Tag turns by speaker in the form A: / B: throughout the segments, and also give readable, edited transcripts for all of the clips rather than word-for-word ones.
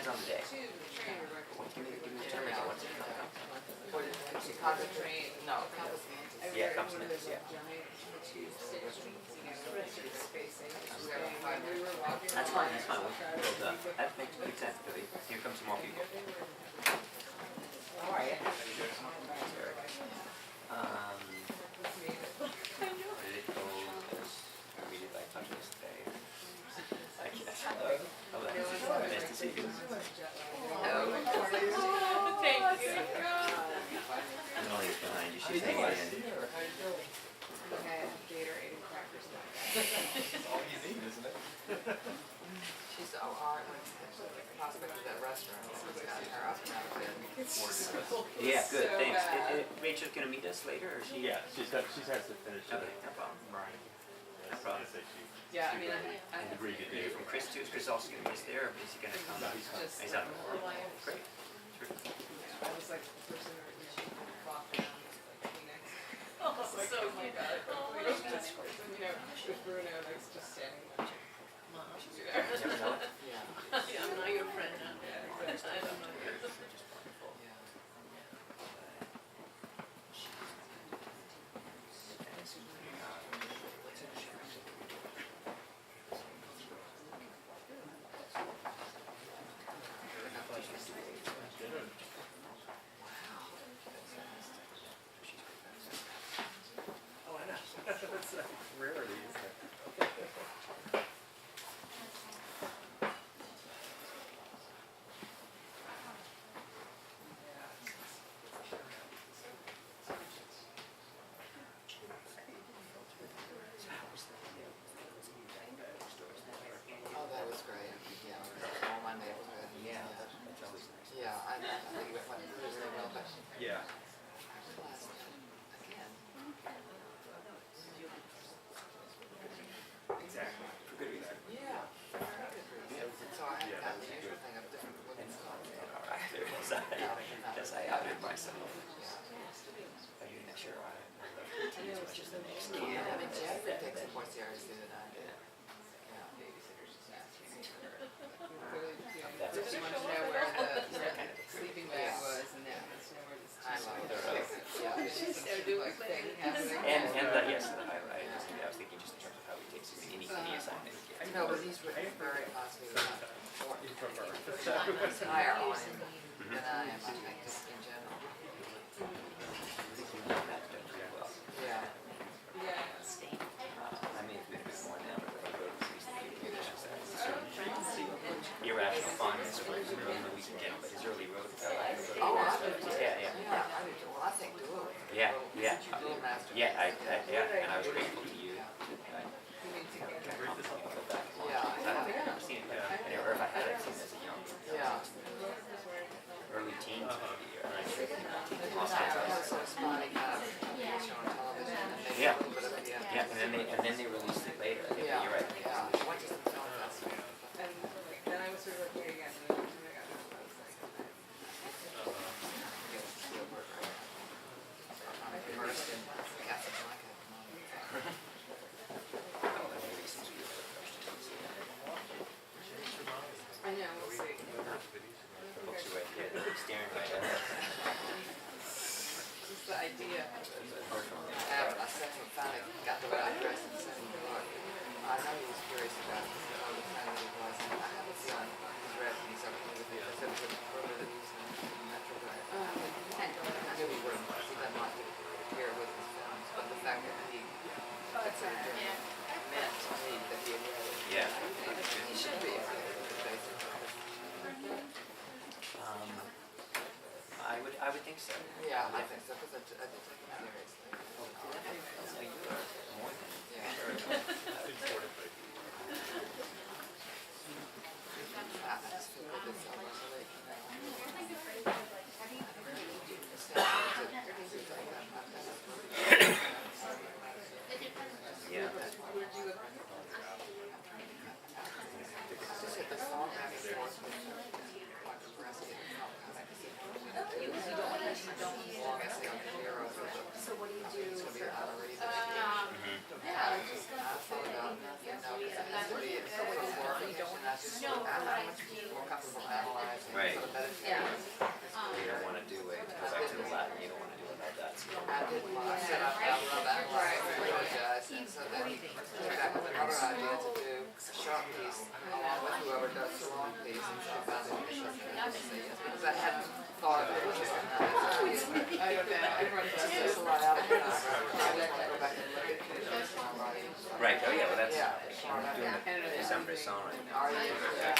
A: depends on the day. Give me the term again. What's it called?
B: Chicago train, no, Compass Mantis.
A: Yeah, Compass Mantis, yeah. That's fine, that's fine. We'll, that makes good sense, Billy. Here come some more people.
B: How are you?
A: Where did it go? I read it like touch this day. I guess. Oh, nice to see you.
B: Thank you.
A: Emily's behind you. She's hanging in.
B: Okay, Gatorade and crackers.
C: That's all you need, isn't it?
B: She's so hard. Prospect of that restaurant. It's got her up and out there.
A: Yeah, good,
B: So
A: thanks.
B: bad.
A: Rachel's gonna meet us later, or she?
D: Yeah, she has to finish it.
A: Okay, no problem.
D: Right.
A: No problem.
B: Yeah, I mean, I
D: Agreed to
A: You're
D: do.
A: from Chris too? Is Chris also gonna meet us there, or is he gonna come?
D: No, he's coming.
A: He's out. Great. Sure.
B: I was like the person who walked around like Phoenix. Oh my god. Just, with Bruno, like just standing there. She's there.
A: You never know.
B: Yeah.
E: I'm not your friend now.
B: Yeah, exactly.
E: I don't know you.
A: Just wonderful.
D: Oh, I know. That's a rarity, isn't it?
B: Oh, that was great. Yeah, all my neighborhood.
A: Yeah, that's always nice.
B: Yeah, I think it went really well, but
D: Yeah.
B: again.
D: Exactly.
A: For good reason.
B: Yeah. So I had got the usual thing of different women's clubs.
A: All right, there it is. Yes, I outed myself. I do next year. I love tea as much as the next kid.
B: I mean, Jeffrey takes it more seriously than I do. Yeah.
A: That's
B: Just wanted to know where the sleeping bag was and that was where the yeah, she's so doing thing happening.
A: And yes, I was thinking just in terms of how he takes any assignment.
B: No, but he's written very positive about
D: You prefer.
B: higher on him than I am, I think, just in general. Yeah. Yeah.
A: I may have been a bit more now, but I wrote recently. Irrational fun is early in the week in general, but his early road.
B: Oh, I do.
A: Yeah.
B: Yeah, I do. Well, I think dual.
A: Yeah.
B: Dual master.
A: Yeah, and I was grateful to you.
B: You need to get that.
A: Yeah, I don't think I've ever seen it, or if I had, I'd seen it as a young,
B: Yeah.
A: early teens maybe, or
B: I was so spotty, show on television and maybe
A: Yeah.
B: a little bit of it, yeah.
A: Yeah, and then they released it later.
B: Yeah.
A: You're right.
B: Yeah. I went to some film festival. And then I was sort of looking again, and then I got home, I was like, Spielberg, right? I'm immersed in Casablanca at the moment. I know, we'll see.
A: Books are right there, staring right at us.
B: Just the idea. But I sent him, finally got the right address and sent him the book. I know he was curious about it, so the kind of it was. And I have a feeling he's read these up with it. I said it was earlier that he was in Metro Drive. I knew he wouldn't, because he doesn't like to appear with his films, but the fact that he considered doing it meant to me that he had read it.
A: Yeah.
B: He should be, basically.
A: I would think so.
B: Yeah, I think so, because I did take him seriously.
A: So you are more than
B: Yeah. I just feel like this so much late, you know.
A: Yeah.
B: Just hit the song back and forth with like the breast getting felt kind of long as the hero for the.
E: So what do you do
B: It's gonna be
E: for
B: an honorary.
E: yeah,
B: I just I follow on, please, and so I found it initially, and I say yes, because I hadn't thought of it was just, I don't know, everyone does this a lot out of it, I like to go back and look at pictures of my writing.
A: Right, oh yeah, well that's,
B: Yeah.
A: I'm doing the Sam Bresson right now.
B: Are you?
A: The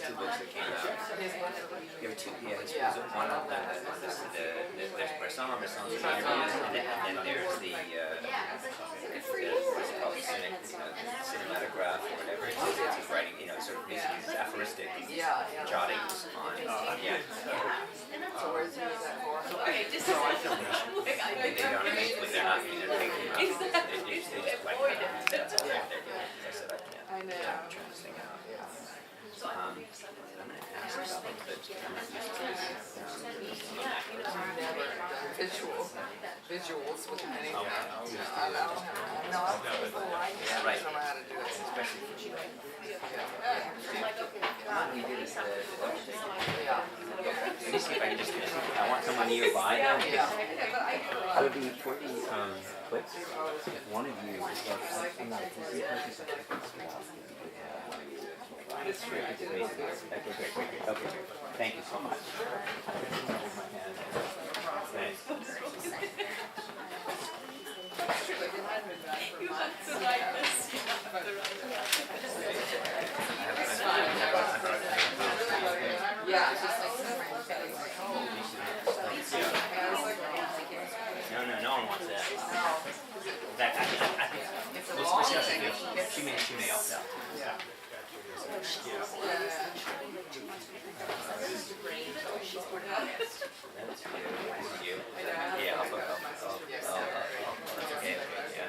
A: two books that came out.
B: His one,
A: There were two, yeah, there's one of them, there's Bresson, Bresson's interviews, and then there's the, what's it called, cinematograph or whatever, it's his writing, you know, sort of these aphoristic jottings on, yeah.
B: so where's you use that for?
A: So I film they don't make, they're not, they're taking them out. They just like, that's all they're doing. I said, I can't.
B: I know.
A: I'm trying this thing out. I'm gonna ask about them, but
B: Never done visuals with anything.
A: Oh,
B: I don't have, no, I don't
A: right.
B: know how to do it.
A: especially for you.
B: Yeah.
A: What we did is
B: Yeah.
A: let me see if I can just finish it. I want someone nearby now.
B: Yeah.
D: For the clips, one of you is like, I'm not a PC person,
B: It's true, I did it with you.
D: Okay, great. Thank you so much. Thanks.
B: Yeah, it's just like somewhere getting like, oh.
A: No one wants that.
B: No.
A: In fact, I think
B: It's a
A: we'll
B: long
A: see how she
B: thing.
A: feels. She may opt out.
B: Yeah.
A: That's you. Yeah, I'll okay, yeah.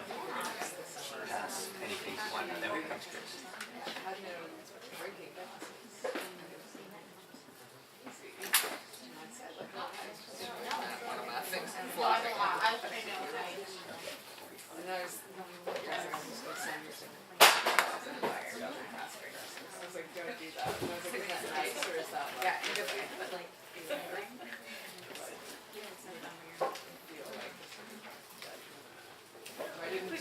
A: Pass anything you want, then we can Chris.
B: I had no drinking one of my things flopping. And I was like, don't do that. And I was like, is that nice or is that like? Yeah, but like, I didn't do it.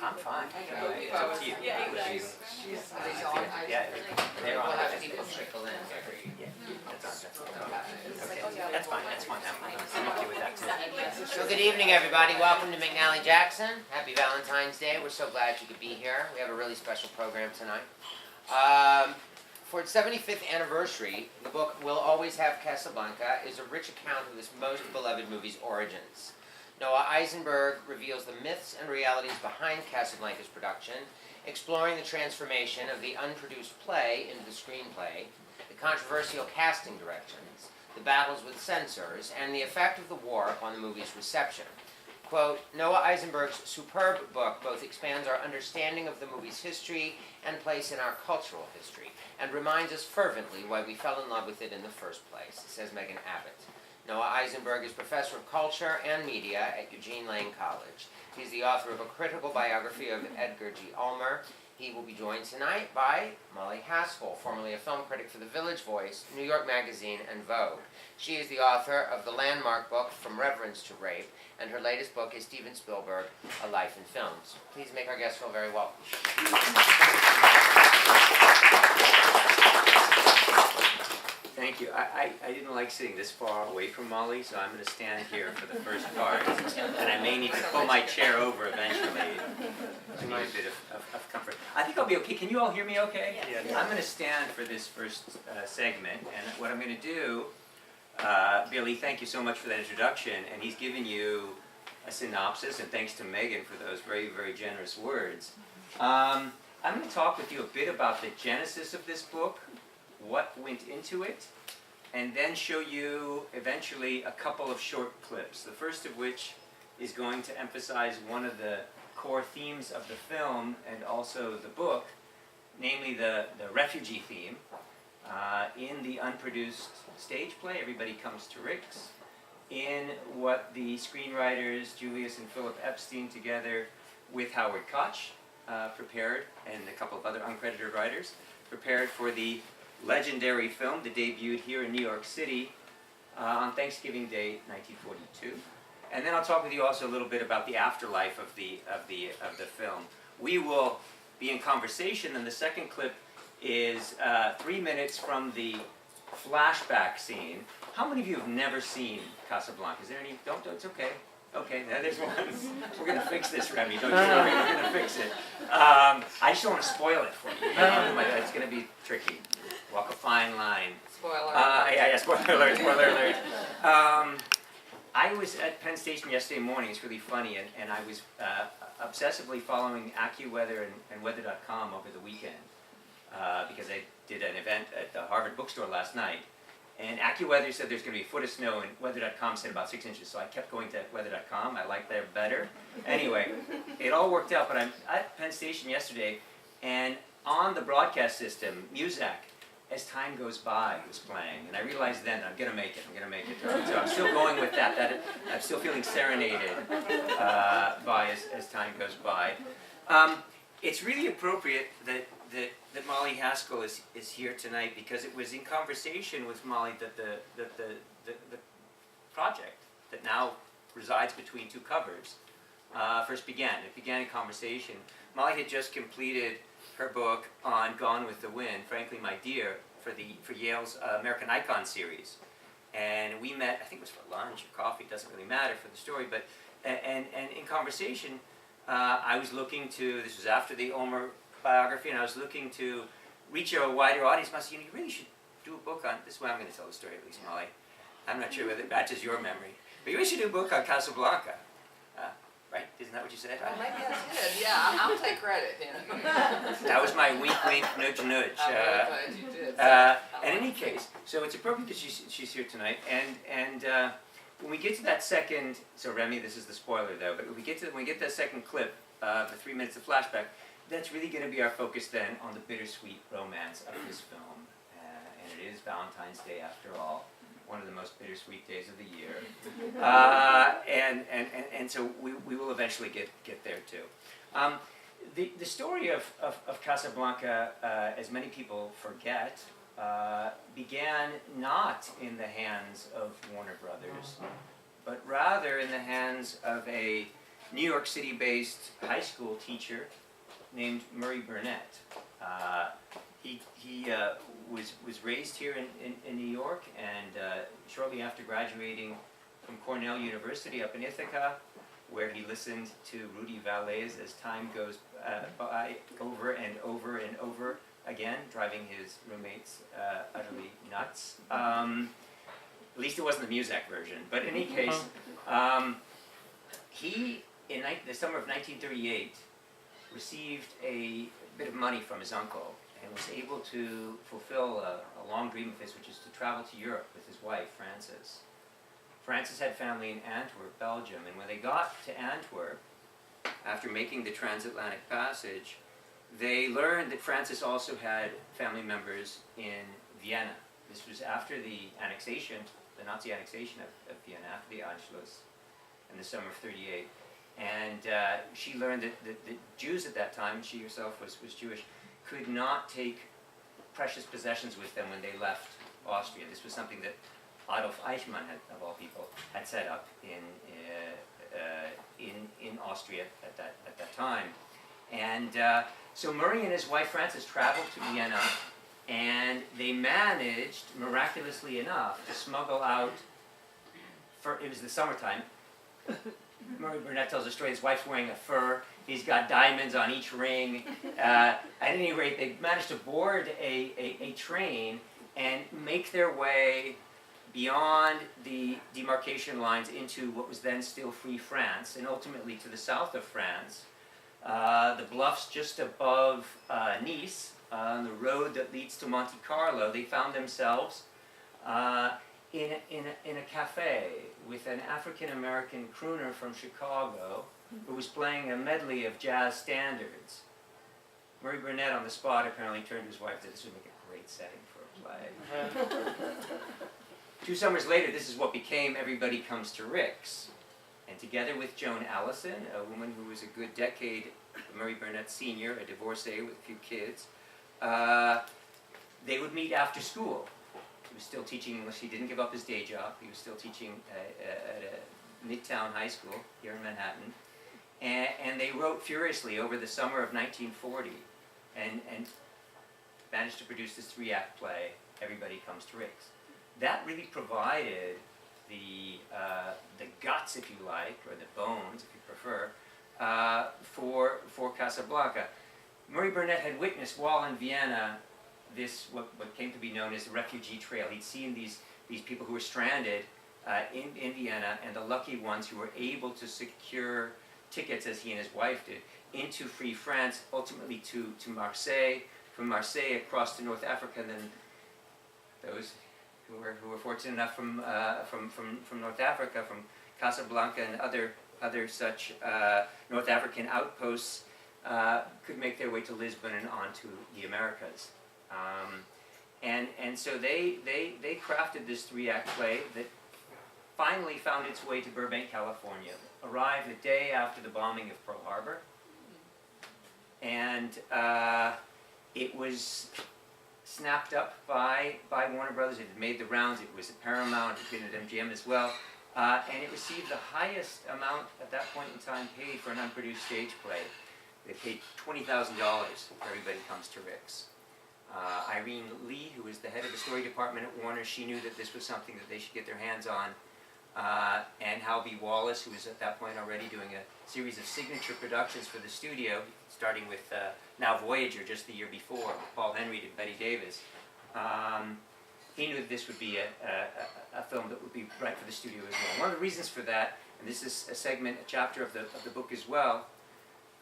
A: I'm fine. It's up to you.
B: Yeah,
A: Yeah, they're on.
B: We'll have people trickle in every.
A: That's fine. I'm okay with that too.
E: So good evening, everybody. Welcome to McNally Jackson. Happy Valentine's Day. We're so glad you could be here. We have a really special program tonight. For its 75th anniversary, the book We'll Always Have Casablanca is a rich account of this most beloved movie's origins. Noah Eisenberg reveals the myths and realities behind Casablanca's production, exploring the transformation of the unproduced play into the screenplay, the controversial casting directions, the battles with censors, and the effect of the war upon the movie's reception. Quote, Noah Eisenberg's superb book both expands our understanding of the movie's history and place in our cultural history, and reminds us fervently why we fell in love with it in the first place, says Megan Abbott. Noah Eisenberg is professor of culture and media at Eugene Lane College. He's the author of a critical biography of Edgar G. Ulmer. He will be joined tonight by Molly Haskell, formerly a film critic for The Village Voice, New York Magazine, and Vogue. She is the author of the landmark book From Reverence to Rape, and her latest book is Steven Spielberg, A Life in Films. Please make our guests feel very welcome.
A: Thank you. I didn't like sitting this far away from Molly, so I'm going to stand here for the first part. And I may need to pull my chair over eventually to need a bit of comfort. I think I'll be okay. Can you all hear me okay? Yeah. I'm going to stand for this first segment. And what I'm going to do, Billy, thank you so much for that introduction. And he's given you a synopsis, and thanks to Megan for those very, very generous words. I'm going to talk with you a bit about the genesis of this book, what went into it, and then show you eventually a couple of short clips. The first of which is going to emphasize one of the core themes of the film and also the book, namely the refugee theme. In the unproduced stage play, Everybody Comes to Rick's, in what the screenwriters Julius and Philip Epstein together with Howard Koch, prepared, and a couple of other uncredited writers, prepared for the legendary film that debuted here in New York City on Thanksgiving Day, 1942. And then I'll talk with you also a little bit about the afterlife of the film. We will be in conversation, and the second clip is 3 minutes from the flashback scene. How many of you have never seen Casablanca? Is there any? Don't, it's okay. Okay, there's one. We're going to fix this, Remy. Don't you worry, we're going to fix it. I just don't want to spoil it for you. It's going to be tricky. Walk a fine line.
B: Spoiler.
A: Yeah, spoiler alert, spoiler alert. I was at Penn Station yesterday morning. It's really funny, and I was obsessively following AccuWeather and Weather.com over the weekend because I did an event at the Harvard bookstore last night. And AccuWeather said there's going to be a foot of snow, and Weather.com said about 6 inches. So I kept going to Weather.com. I liked that better. Anyway, it all worked out. But I'm at Penn Station yesterday, and on the broadcast system, Muzak, As Time Goes By, was playing. And I realized then, I'm going to make it. I'm going to make it. So I'm still going with that I'm still feeling serenaded by As Time Goes By. It's really appropriate that Molly Haskell is here tonight, because it was in conversation with Molly that the project that now resides between two covers first began. It began in conversation. Molly had just completed her book on Gone with the Wind, Frankly My Dear, for Yale's American Icon series. And we met, I think it was for lunch or coffee, doesn't really matter for the story, but and in conversation, I was looking to, this was after the Ulmer biography, and I was looking to reach a wider audience. I said, you really should do a book on, this is why I'm going to tell the story at least, Molly. I'm not sure whether it matches your memory, but you really should do a book on Casablanca. Right? Isn't that what you said?
B: Well, maybe I did. Yeah, I'll take credit.
A: That was my wink, wink, nudge, nudge.
B: I'm really glad you did.
A: In any case, so it's appropriate that she's here tonight, and when we get to that second, so Remy, this is the spoiler though, but when we get that second clip, the 3 minutes of flashback, that's really going to be our focus then on the bittersweet romance of this film, and it is Valentine's Day after all, one of the most bittersweet days of the year, and so we will eventually get there too. The story of Casablanca, as many people forget, began not in the hands of Warner Brothers, but rather in the hands of a New York City-based high school teacher named Murray Burnett. He was raised here in New York, and shortly after graduating from Cornell University up in Ithaca, where he listened to Rudy Vallée's As Time Goes By over and over and over again, driving his roommates utterly nuts. At least it wasn't the Muzak version. But in any case, he, in the summer of 1938, received a bit of money from his uncle and was able to fulfill a long dream of his, which is to travel to Europe with his wife, Frances. Frances had family in Antwerp, Belgium, and when they got to Antwerp, after making the transatlantic passage, they learned that Frances also had family members in Vienna. This was after the annexation, the Nazi annexation of Vienna, after the Anschluss, in the summer of '38. And she learned that the Jews at that time, she herself was Jewish, could not take precious possessions with them when they left Austria. This was something that Adolf Eichmann, of all people, had set up in Austria at that time. And so Murray and his wife Frances traveled to Vienna, and they managed, miraculously enough, to smuggle out, it was the summertime, Murray Burnett tells a story, his wife's wearing a fur, he's got diamonds on each ring. At any rate, they managed to board a train and make their way beyond the demarcation lines into what was then still free France, and ultimately to the south of France. The bluffs just above Nice, on the road that leads to Monte Carlo, they found themselves in a cafe with an African-American crooner from Chicago who was playing a medley of jazz standards. Murray Burnett on the spot apparently turned to his wife and said, "This would make a great setting for a play." 2 summers later, this is what became Everybody Comes to Rick's. And together with Joan Allison, a woman who was a good decade Murray Burnett Sr., a divorcee with a few kids, they would meet after school. He was still teaching English. He didn't give up his day job. He was still teaching at a Midtown High School here in Manhattan. And they wrote furiously over the summer of 1940 and managed to produce this 3-act play, Everybody Comes to Rick's. That really provided the guts, if you like, or the bones, if you prefer, for Casablanca. Murray Burnett had witnessed while in Vienna this what came to be known as the refugee trail. He'd seen these people who were stranded in Vienna, and the lucky ones who were able to secure tickets, as he and his wife did, into free France, ultimately to Marseille, from Marseille across to North Africa, and then those who were fortunate enough from North Africa, from Casablanca and other such North African outposts, could make their way to Lisbon and on to the Americas. And so they crafted this 3-act play that finally found its way to Burbank, California, arrived a day after the bombing of Pearl Harbor, and it was snapped up by Warner Brothers. It had made the rounds. It was at Paramount. It had been at MGM as well. And it received the highest amount at that point in time paid for an unproduced stage play. They paid $20,000 for Everybody Comes to Rick's. Irene Lee, who was the head of the story department at Warner, she knew that this was something that they should get their hands on. And Hal B. Wallace, who was at that point already doing a series of signature productions for the studio, starting with Now Voyager just the year before, with Paul Henreid and Betty Davis. He knew that this would be a film that would be right for the studio as well. One of the reasons for that, and this is a chapter of the book as well,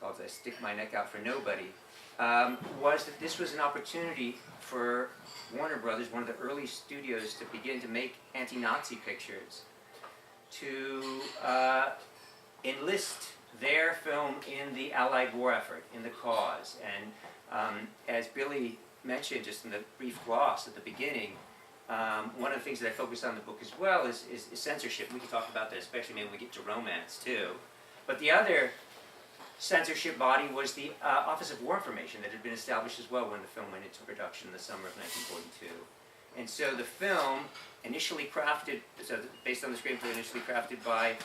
A: called I Stick My Neck Out for Nobody, was that this was an opportunity for Warner Brothers, one of the early studios, to begin to make anti-Nazi pictures, to enlist their film in the Allied war effort, in the cause. And as Billy mentioned just in the brief gloss at the beginning, one of the things that I focus on in the book as well is censorship. We can talk about that, especially maybe when we get to romance too. But the other censorship body was the Office of War Information that had been established as well when the film went into production in the summer of 1942. And so the film, initially crafted, based on the screenplay initially crafted by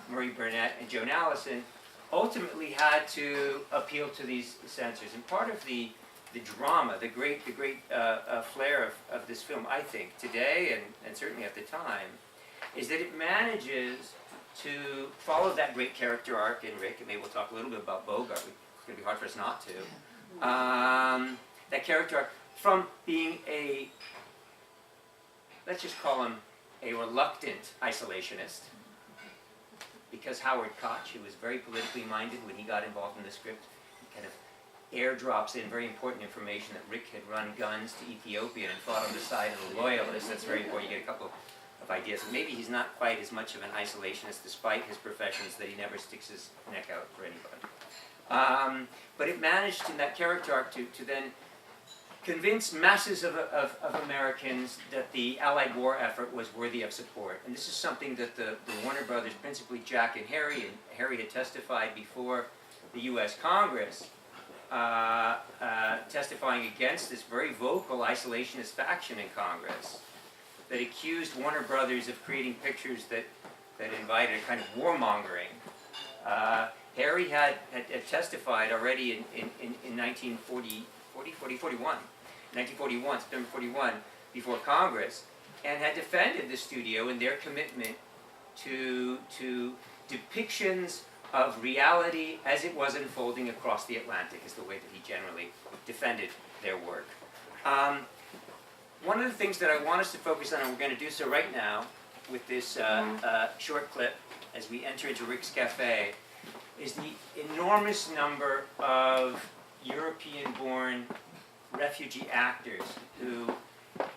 A: Murray Burnett and Joan Allison, ultimately had to appeal to these censors. And part of the drama, the great flair of this film, I think, today and certainly at the time, is that it manages to follow that great character arc in Rick, and maybe we'll talk a little bit about Bogart. It's going to be hard for us not to. That character arc from being let's just call him a reluctant isolationist, because Howard Koch, who was very politically minded when he got involved in the script, kind of airdrops in very important information that Rick had run guns to Ethiopia and fought on the side of the loyalists. That's very important. You get a couple of ideas. Maybe he's not quite as much of an isolationist, despite his professions, that he never sticks his neck out for anybody. But it managed in that character arc to then convince masses of Americans that the Allied war effort was worthy of support. And this is something that the Warner Brothers, principally Jack and Harry had testified before the U.S. Congress, testifying against this very vocal isolationist faction in Congress that accused Warner Brothers of creating pictures that invited a kind of warmongering. Harry had testified already in 1941, September 41, before Congress, and had defended the studio in their commitment to depictions of reality as it was unfolding across the Atlantic, is the way that he generally defended their work. One of the things that I want us to focus on, and we're going to do so right now with this short clip as we enter into Rick's Cafe, is the enormous number of European-born refugee actors who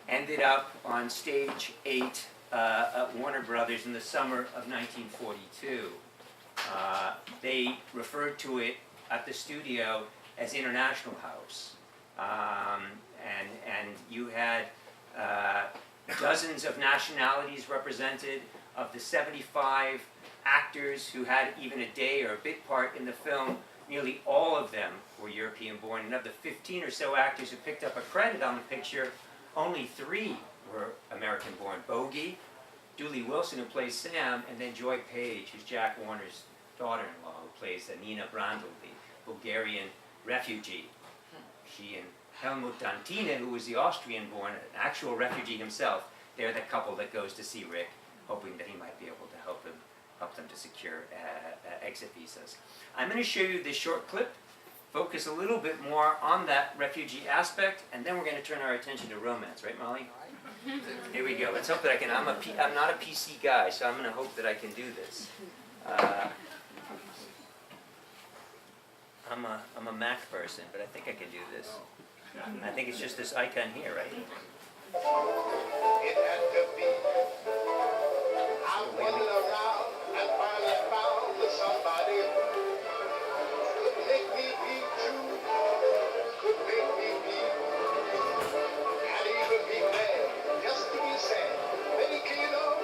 A: ended up on stage 8 at Warner Brothers in the summer of 1942. They referred to it at the studio as International House. And you had dozens of nationalities represented, Of the 75 actors who had even a day or a bit part in the film, nearly all of them were European born. And of the 15 or so actors who picked up a credit on the picture, only 3 were American born. Bogey, Dooley Wilson, who plays Sam, and then Joy Page, who's Jack Warner's daughter-in-law, who plays Nina Brandl, the Bulgarian refugee. She and Helmut Dantine, who was the Austrian-born, an actual refugee himself, they're the couple that goes to see Rick, hoping that he might be able to help them to secure exit visas. I'm going to show you this short clip, focus a little bit more on that refugee aspect, and then we're going to turn our attention to romance, right, Molly? Here we go. Let's hope that I can. I'm not a PC guy, so I'm going to hope that I can do this. I'm a Mac person, but I think I can do this. I think it's just this icon here, right?
F: It had to be. I wandered around and finally found somebody could make me be true, could make me be, and even be glad, just to be sad. Thinking of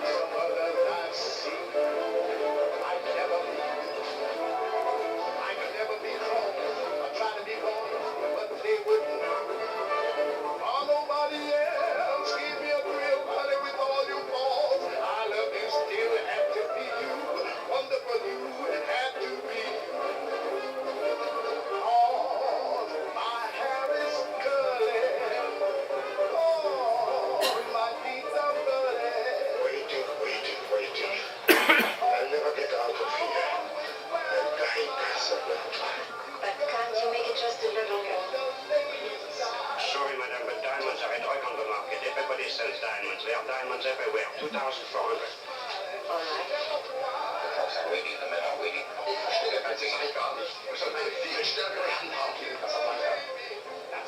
F: some others I've seen. I never leave. I could never be wrong. I try to be wrong, but they wouldn't. Oh, nobody else gave me a thrill, honey, with all you balls. I love you still, had to be you. Wonderful you, had to be you. Oh, my hair is curly. Oh, my feet are bloody. Waiting. I'll never get out of here. I'll die passively.
G: But can't you make it just a little more?
F: Sorry, madam, but diamonds are a drug on the market. Everybody sells diamonds. There are diamonds everywhere. 2,400.
G: All right.
F: Perhaps I'm waiting. The men are waiting.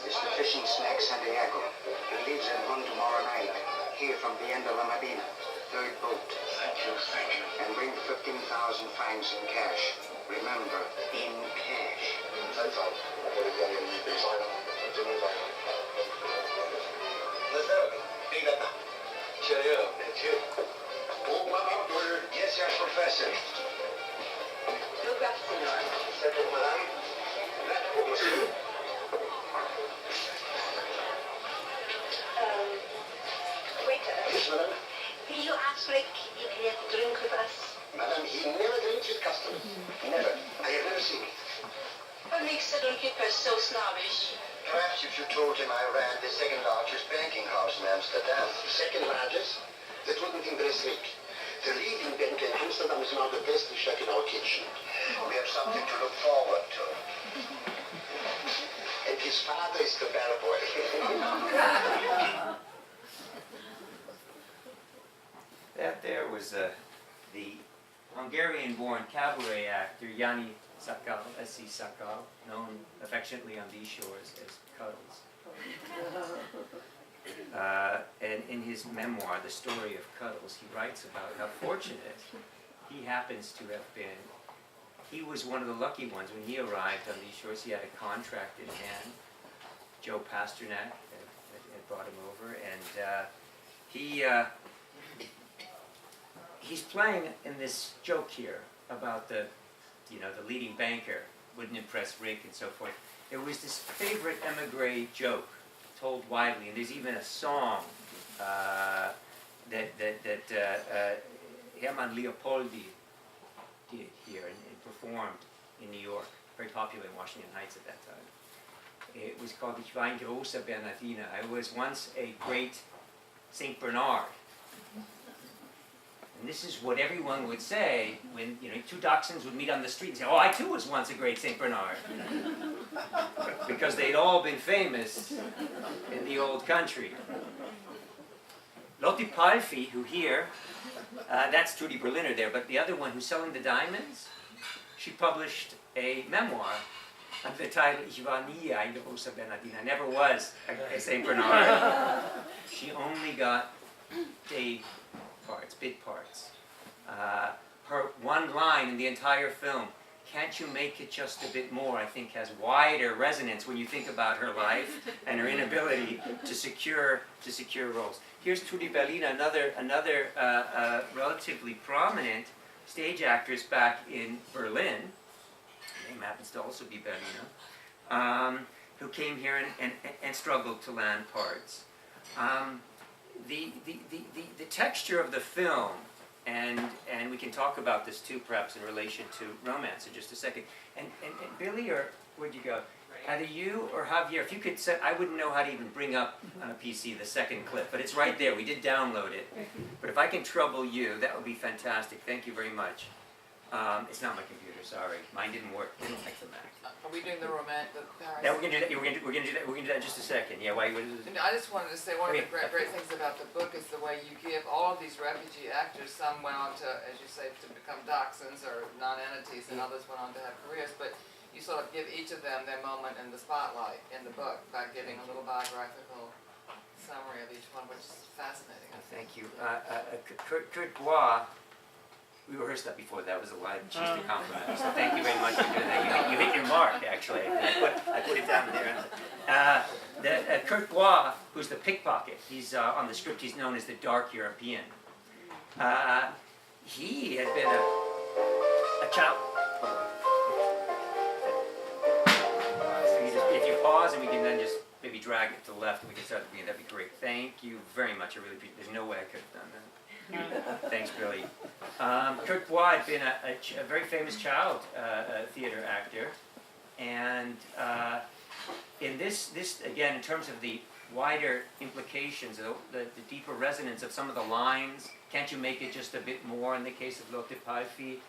G: Mr. Fishing Snack Santiago. He leaves en route tomorrow night. Here from the end of La Medina. 3rd boat.
F: Thank you.
G: And bring 15,000 francs in cash. Remember, in cash.
F: Cheerio. Oh, yes, yes, Professor.
G: Look up, senor.
F: Second, madame. That for monsieur.
G: Waiter,
F: Yes, madame.
G: will you ask Rick if he had a drink with us?
F: Madame, he never drinks with customers. Never. I have never seen it.
G: What makes the keeper so snobbish?
F: Perhaps if you told him I ran the second largest banking house in Amsterdam. Second largest? That wouldn't impress Rick. The leading bank in Amsterdam is now the best chef in our kitchen. We have something to look forward to. And his father is the bellboy.
A: That there was the Hungarian-born cabaret actor Yanni Sakal, S.C. Sakal, known affectionately on these shores as Cuddles. And in his memoir, The Story of Cuddles, he writes about how fortunate he happens to have been. He was one of the lucky ones. When he arrived on these shores, he had a contract in hand. Joe Pasternak had brought him over, and he's playing in this joke here about the leading banker wouldn't impress Rick and so forth. There was this favorite emigre joke told widely, and there's even a song that Hermann Leopoldi did here and performed in New York, very popular in Washington Heights at that time. It was called Ich war ein großer Bernardiner. I was once a great Saint Bernard. And this is what everyone would say when 2 dachshunds would meet on the street and say, "Oh, I too was once a great Saint Bernard," because they'd all been famous in the old country. Lotte Palfi, who here, that's Trudy Berliner there, but the other one who's selling the diamonds, she published a memoir under the title Ich war nie ein großer Bernardiner. I never was a Saint Bernard. She only got day parts, bit parts. Her one line in the entire film Can't You Make It Just a Bit More, I think has wider resonance when you think about her life and her inability to secure roles. Here's Trudy Berliner, another relatively prominent stage actress back in Berlin. Her name happens to also be Berliner, who came here and struggled to land parts. The texture of the film, and we can talk about this too, perhaps in relation to romance in just a second. And Billy, or where'd you go? Either you or Javier, if you could set, I wouldn't know how to even bring up on a PC the second clip, but it's right there. We did download it. But if I can trouble you, that would be fantastic. Thank you very much. It's not my computer, sorry. Mine didn't work. Didn't like the Mac.
B: Are we doing the romantic Paris?
A: Yeah, we're gonna do that. We're gonna do that. We're gonna do that in just a second. Yeah, why?
B: I just wanted to say one of the great things about the book is the way you give all of these refugee actors. Some went on to, as you say, to become dachshunds or non-entities, and others went on to have careers. But you sort of give each of them their moment in the spotlight in the book by giving a little biographical summary of each one, which is fascinating.
A: Thank you. Kurt Bois. We rehearsed that before. That was a line cheese to compliment. So thank you very much for doing that. You hit your mark, actually. I put it down there. Kurt Bois, who's the pickpocket, he's on the script. He's known as the Dark European. He had been a child. If you pause and we can then just maybe drag it to the left and we can start the beginning, that'd be great. Thank you very much. I really appreciate it. There's no way I could have done that. Thanks, Billy. Kurt Bois had been a very famous child theater actor, and in this again, in terms of the wider implications, the deeper resonance of some of the lines, can't you make it just a bit more in the case of Lotte Palfi,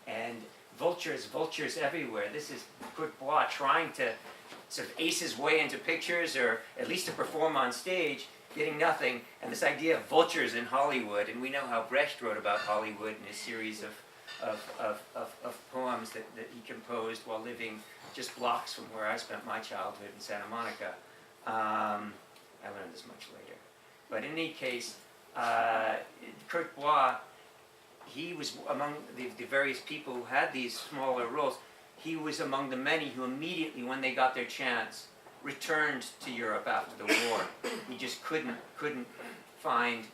A: and vultures everywhere. This is Kurt Bois trying to sort of ace his way into pictures, or at least to perform on stage, getting nothing, and this idea of vultures in Hollywood, and we know how Brecht wrote about Hollywood in his series of poems that he composed while living just blocks from where I spent my childhood in Santa Monica. I learned this much later. But in any case, Kurt Bois, he was among the various people who had these smaller roles. He was among the many who immediately, when they got their chance, returned to Europe after the war. He just couldn't find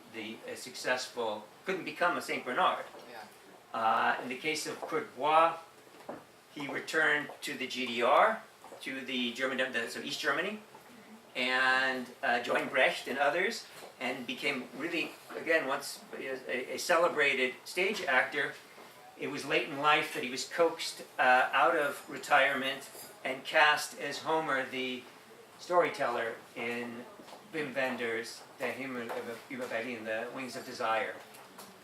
A: couldn't become a Saint Bernard.
B: Yeah.
A: In the case of Kurt Bois, he returned to the GDR, to the so East Germany, and joined Brecht and others, and became really, again, once a celebrated stage actor. It was late in life that he was coaxed out of retirement and cast as Homer, the storyteller in Wim Wenders' Der Himmel über Berlin, The Wings of Desire.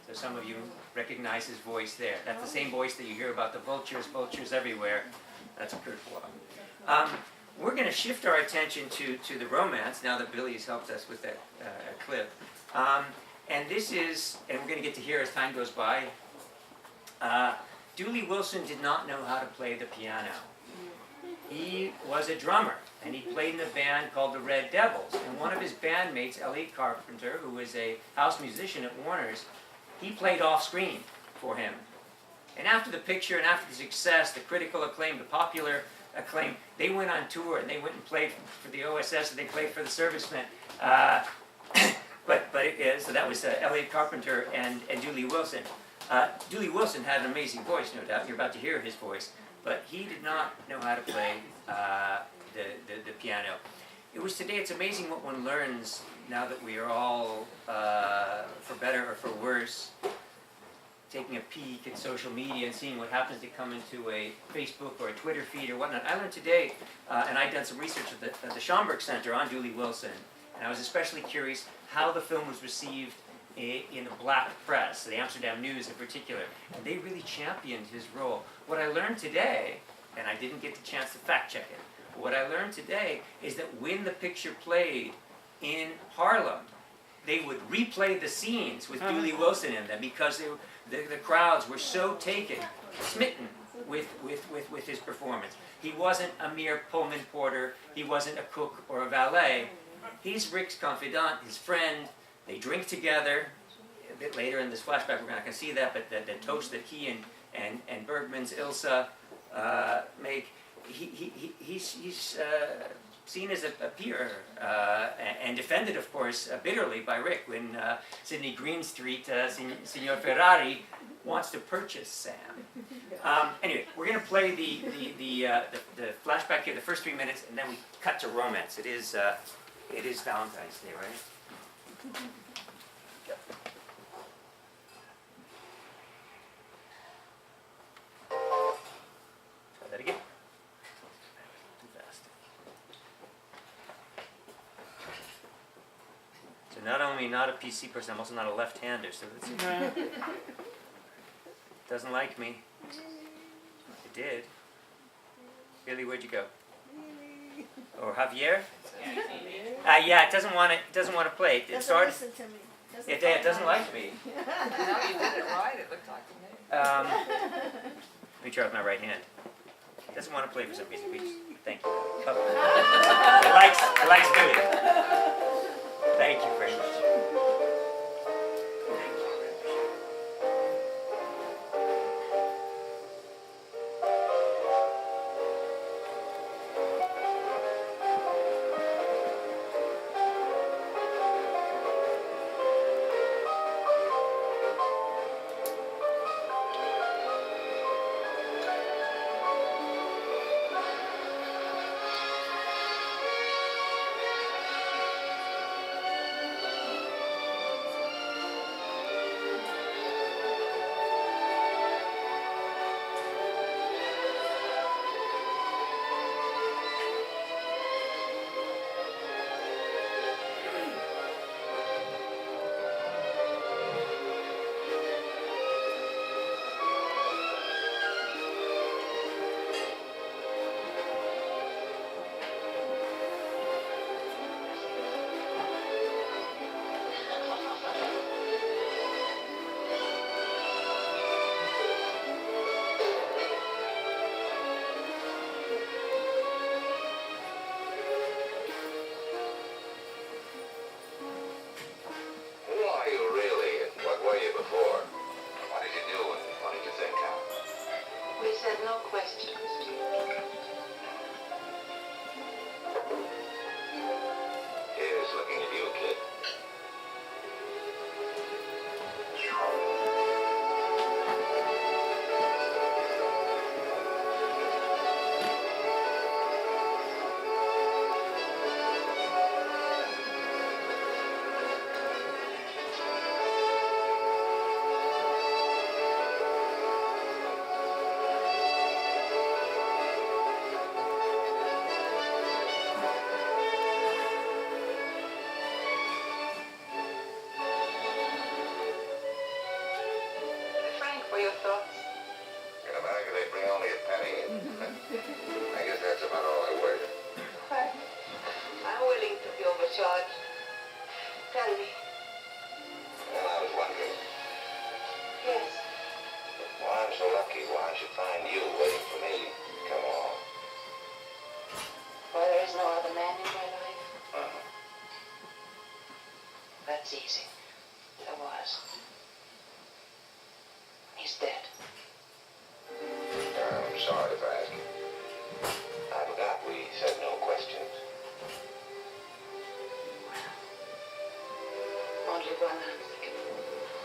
A: So some of you recognize his voice there. That's the same voice that you hear about the vultures everywhere. That's Kurt Bois. We're going to shift our attention to the romance now that Billy has helped us with that clip. And this is, and we're going to get to hear as time goes by, Dooley Wilson did not know how to play the piano. He was a drummer, and he played in a band called the Red Devils. And one of his bandmates, Elliot Carpenter, who was a house musician at Warner's, he played off-screen for him. And after the picture, and after the success, the critical acclaim, the popular acclaim, they went on tour, and they went and played for the OSS, and they played for the Servicemen. So that was Elliot Carpenter and Dooley Wilson. Dooley Wilson had an amazing voice, no doubt. You're about to hear his voice. But he did not know how to play the piano. It was today, it's amazing what one learns now that we are all, for better or for worse, taking a peek at social media and seeing what happens to come into a Facebook or a Twitter feed or whatnot. I learned today, and I'd done some research at the Schomburg Center on Dooley Wilson, and I was especially curious how the film was received in the black press, the Amsterdam News in particular, and they really championed his role. What I learned today, and I didn't get the chance to fact check it, but what I learned today is that when the picture played in Harlem, they would replay the scenes with Dooley Wilson in them because the crowds were so smitten with his performance. He wasn't a mere Pullman porter, he wasn't a cook or a valet. He's Rick's confidant, his friend. They drink together. A bit later in this flashback, we're not going to see that, but the toast that he and Bergman's Ilsa make, he's seen as a peer and defended, of course, bitterly by Rick when Sidney Greenstreet, Signor Ferrari, wants to purchase Sam. Anyway, we're going to play the flashback here, the first 3 minutes, and then we cut to romance. It is Valentine's Day, right? Try that again. Too fast. So not only not a PC person, I'm also not a left-hander. So that's doesn't like me. It did. Billy, where'd you go? Or Javier? Yeah, it doesn't want to play. It
H: Doesn't
A: started.
H: listen to me.
A: It doesn't like me.
B: No, you did it right, it looked like to me.
A: Let me try with my right hand. It doesn't want to play for some reason. Thank you. Oh. It likes doing it. Thank you very much.
I: That's easy. There was. He's dead.
F: I'm sorry for asking. I forgot we said no questions.
I: Only one answer can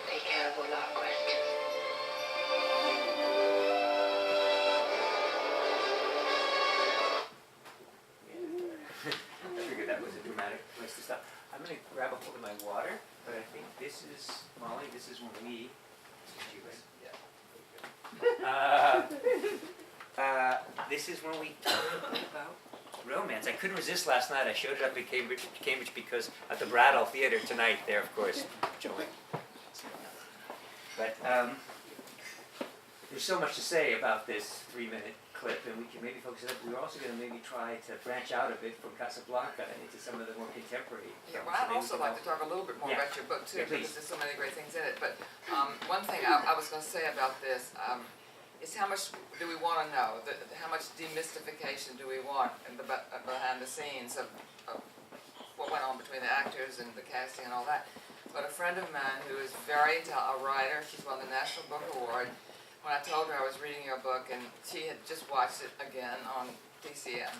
I: take care of all our questions.
A: I figured that was a dramatic place to stop. I'm going to grab a hold of my water, but I think this is, Molly, this is when we, this is you, right? This is when we talk about romance. I couldn't resist last night. I showed it up at Cambridge because at the Bradall Theatre tonight, there, of course, showing. But there's so much to say about this 3-minute clip, and we can maybe focus it up. We're also going to maybe try to branch out a bit from Casablanca and into some of the more contemporary
B: Yeah,
A: films.
B: well, I'd
A: So maybe
B: also
A: we can
B: like to talk a little bit more
A: Yeah.
B: about your book too,
A: Yeah, please.
B: because there's so many great things in it. But one thing I was going to say about this is how much do we want to know? How much demystification do we want in behind the scenes of what went on between the actors and the casting and all that? But a friend of mine who is a writer, she's won the National Book Award, when I told her I was reading your book, and she had just watched it again on TCM.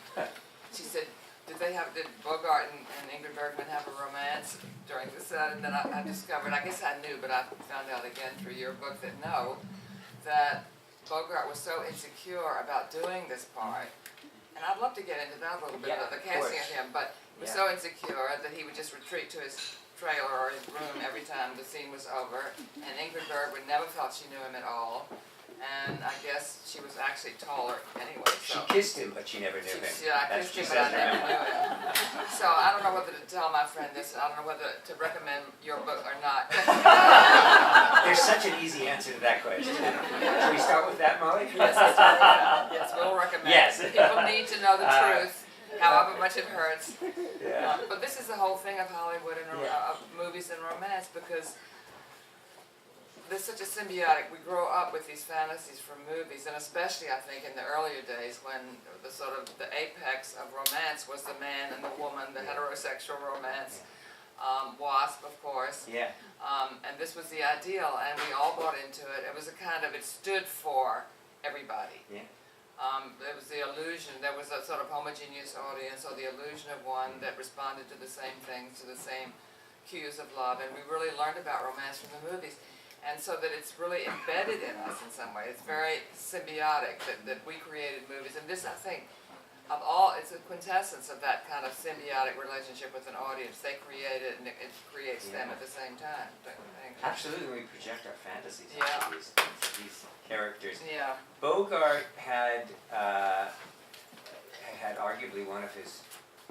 B: She said, did Bogart and Ingrid Bergman have a romance during the set? And then I discovered, I guess I knew, but I found out again through your book that no, that Bogart was so insecure about doing this part. And I'd love to get into that a little bit,
A: Yeah,
B: about the
A: of
B: casting
A: course.
B: of him, but he was so insecure that he would just retreat to his trailer or his room every time the scene was over. And Ingrid Bergman never felt she knew him at all. And I guess she was actually taller anyway,
A: She
B: so.
A: kissed him, but she never knew him.
B: Yeah, I
A: That's
B: kissed
A: what
B: him,
A: she
B: but I
A: says,
B: never
A: remember?
B: knew him. So I don't know whether to tell my friend this, I don't know whether to recommend your book or not.
A: There's such an easy answer to that question. Should we start with that, Molly?
B: Yes, we'll recommend.
A: Yes.
B: People need to know the truth, however much it hurts.
A: Yeah.
B: But this is the whole thing of Hollywood and
A: Yeah.
B: of movies and romance, because there's such a symbiotic, we grow up with these fantasies from movies, and especially I think in the earlier days when the sort of the apex of romance was the man and the woman, the heterosexual romance, WASP of course,
A: Yeah.
B: and this was the ideal, and we all bought into it. It was a kind of, it stood for everybody.
A: Yeah.
B: There was the illusion, there was a sort of homogeneous audience, or the illusion of one that responded to the same things, to the same cues of love, and we really learned about romance from the movies. And so that it's really embedded in us in some way. It's very symbiotic that we created movies. And this, I think, of all, it's a quintessence of that kind of symbiotic relationship with an audience. They create it and it creates them at the same time. Don't you think?
A: Absolutely, we project our fantasies
B: Yeah.
A: onto these characters.
B: Yeah.
A: Bogart had arguably one of his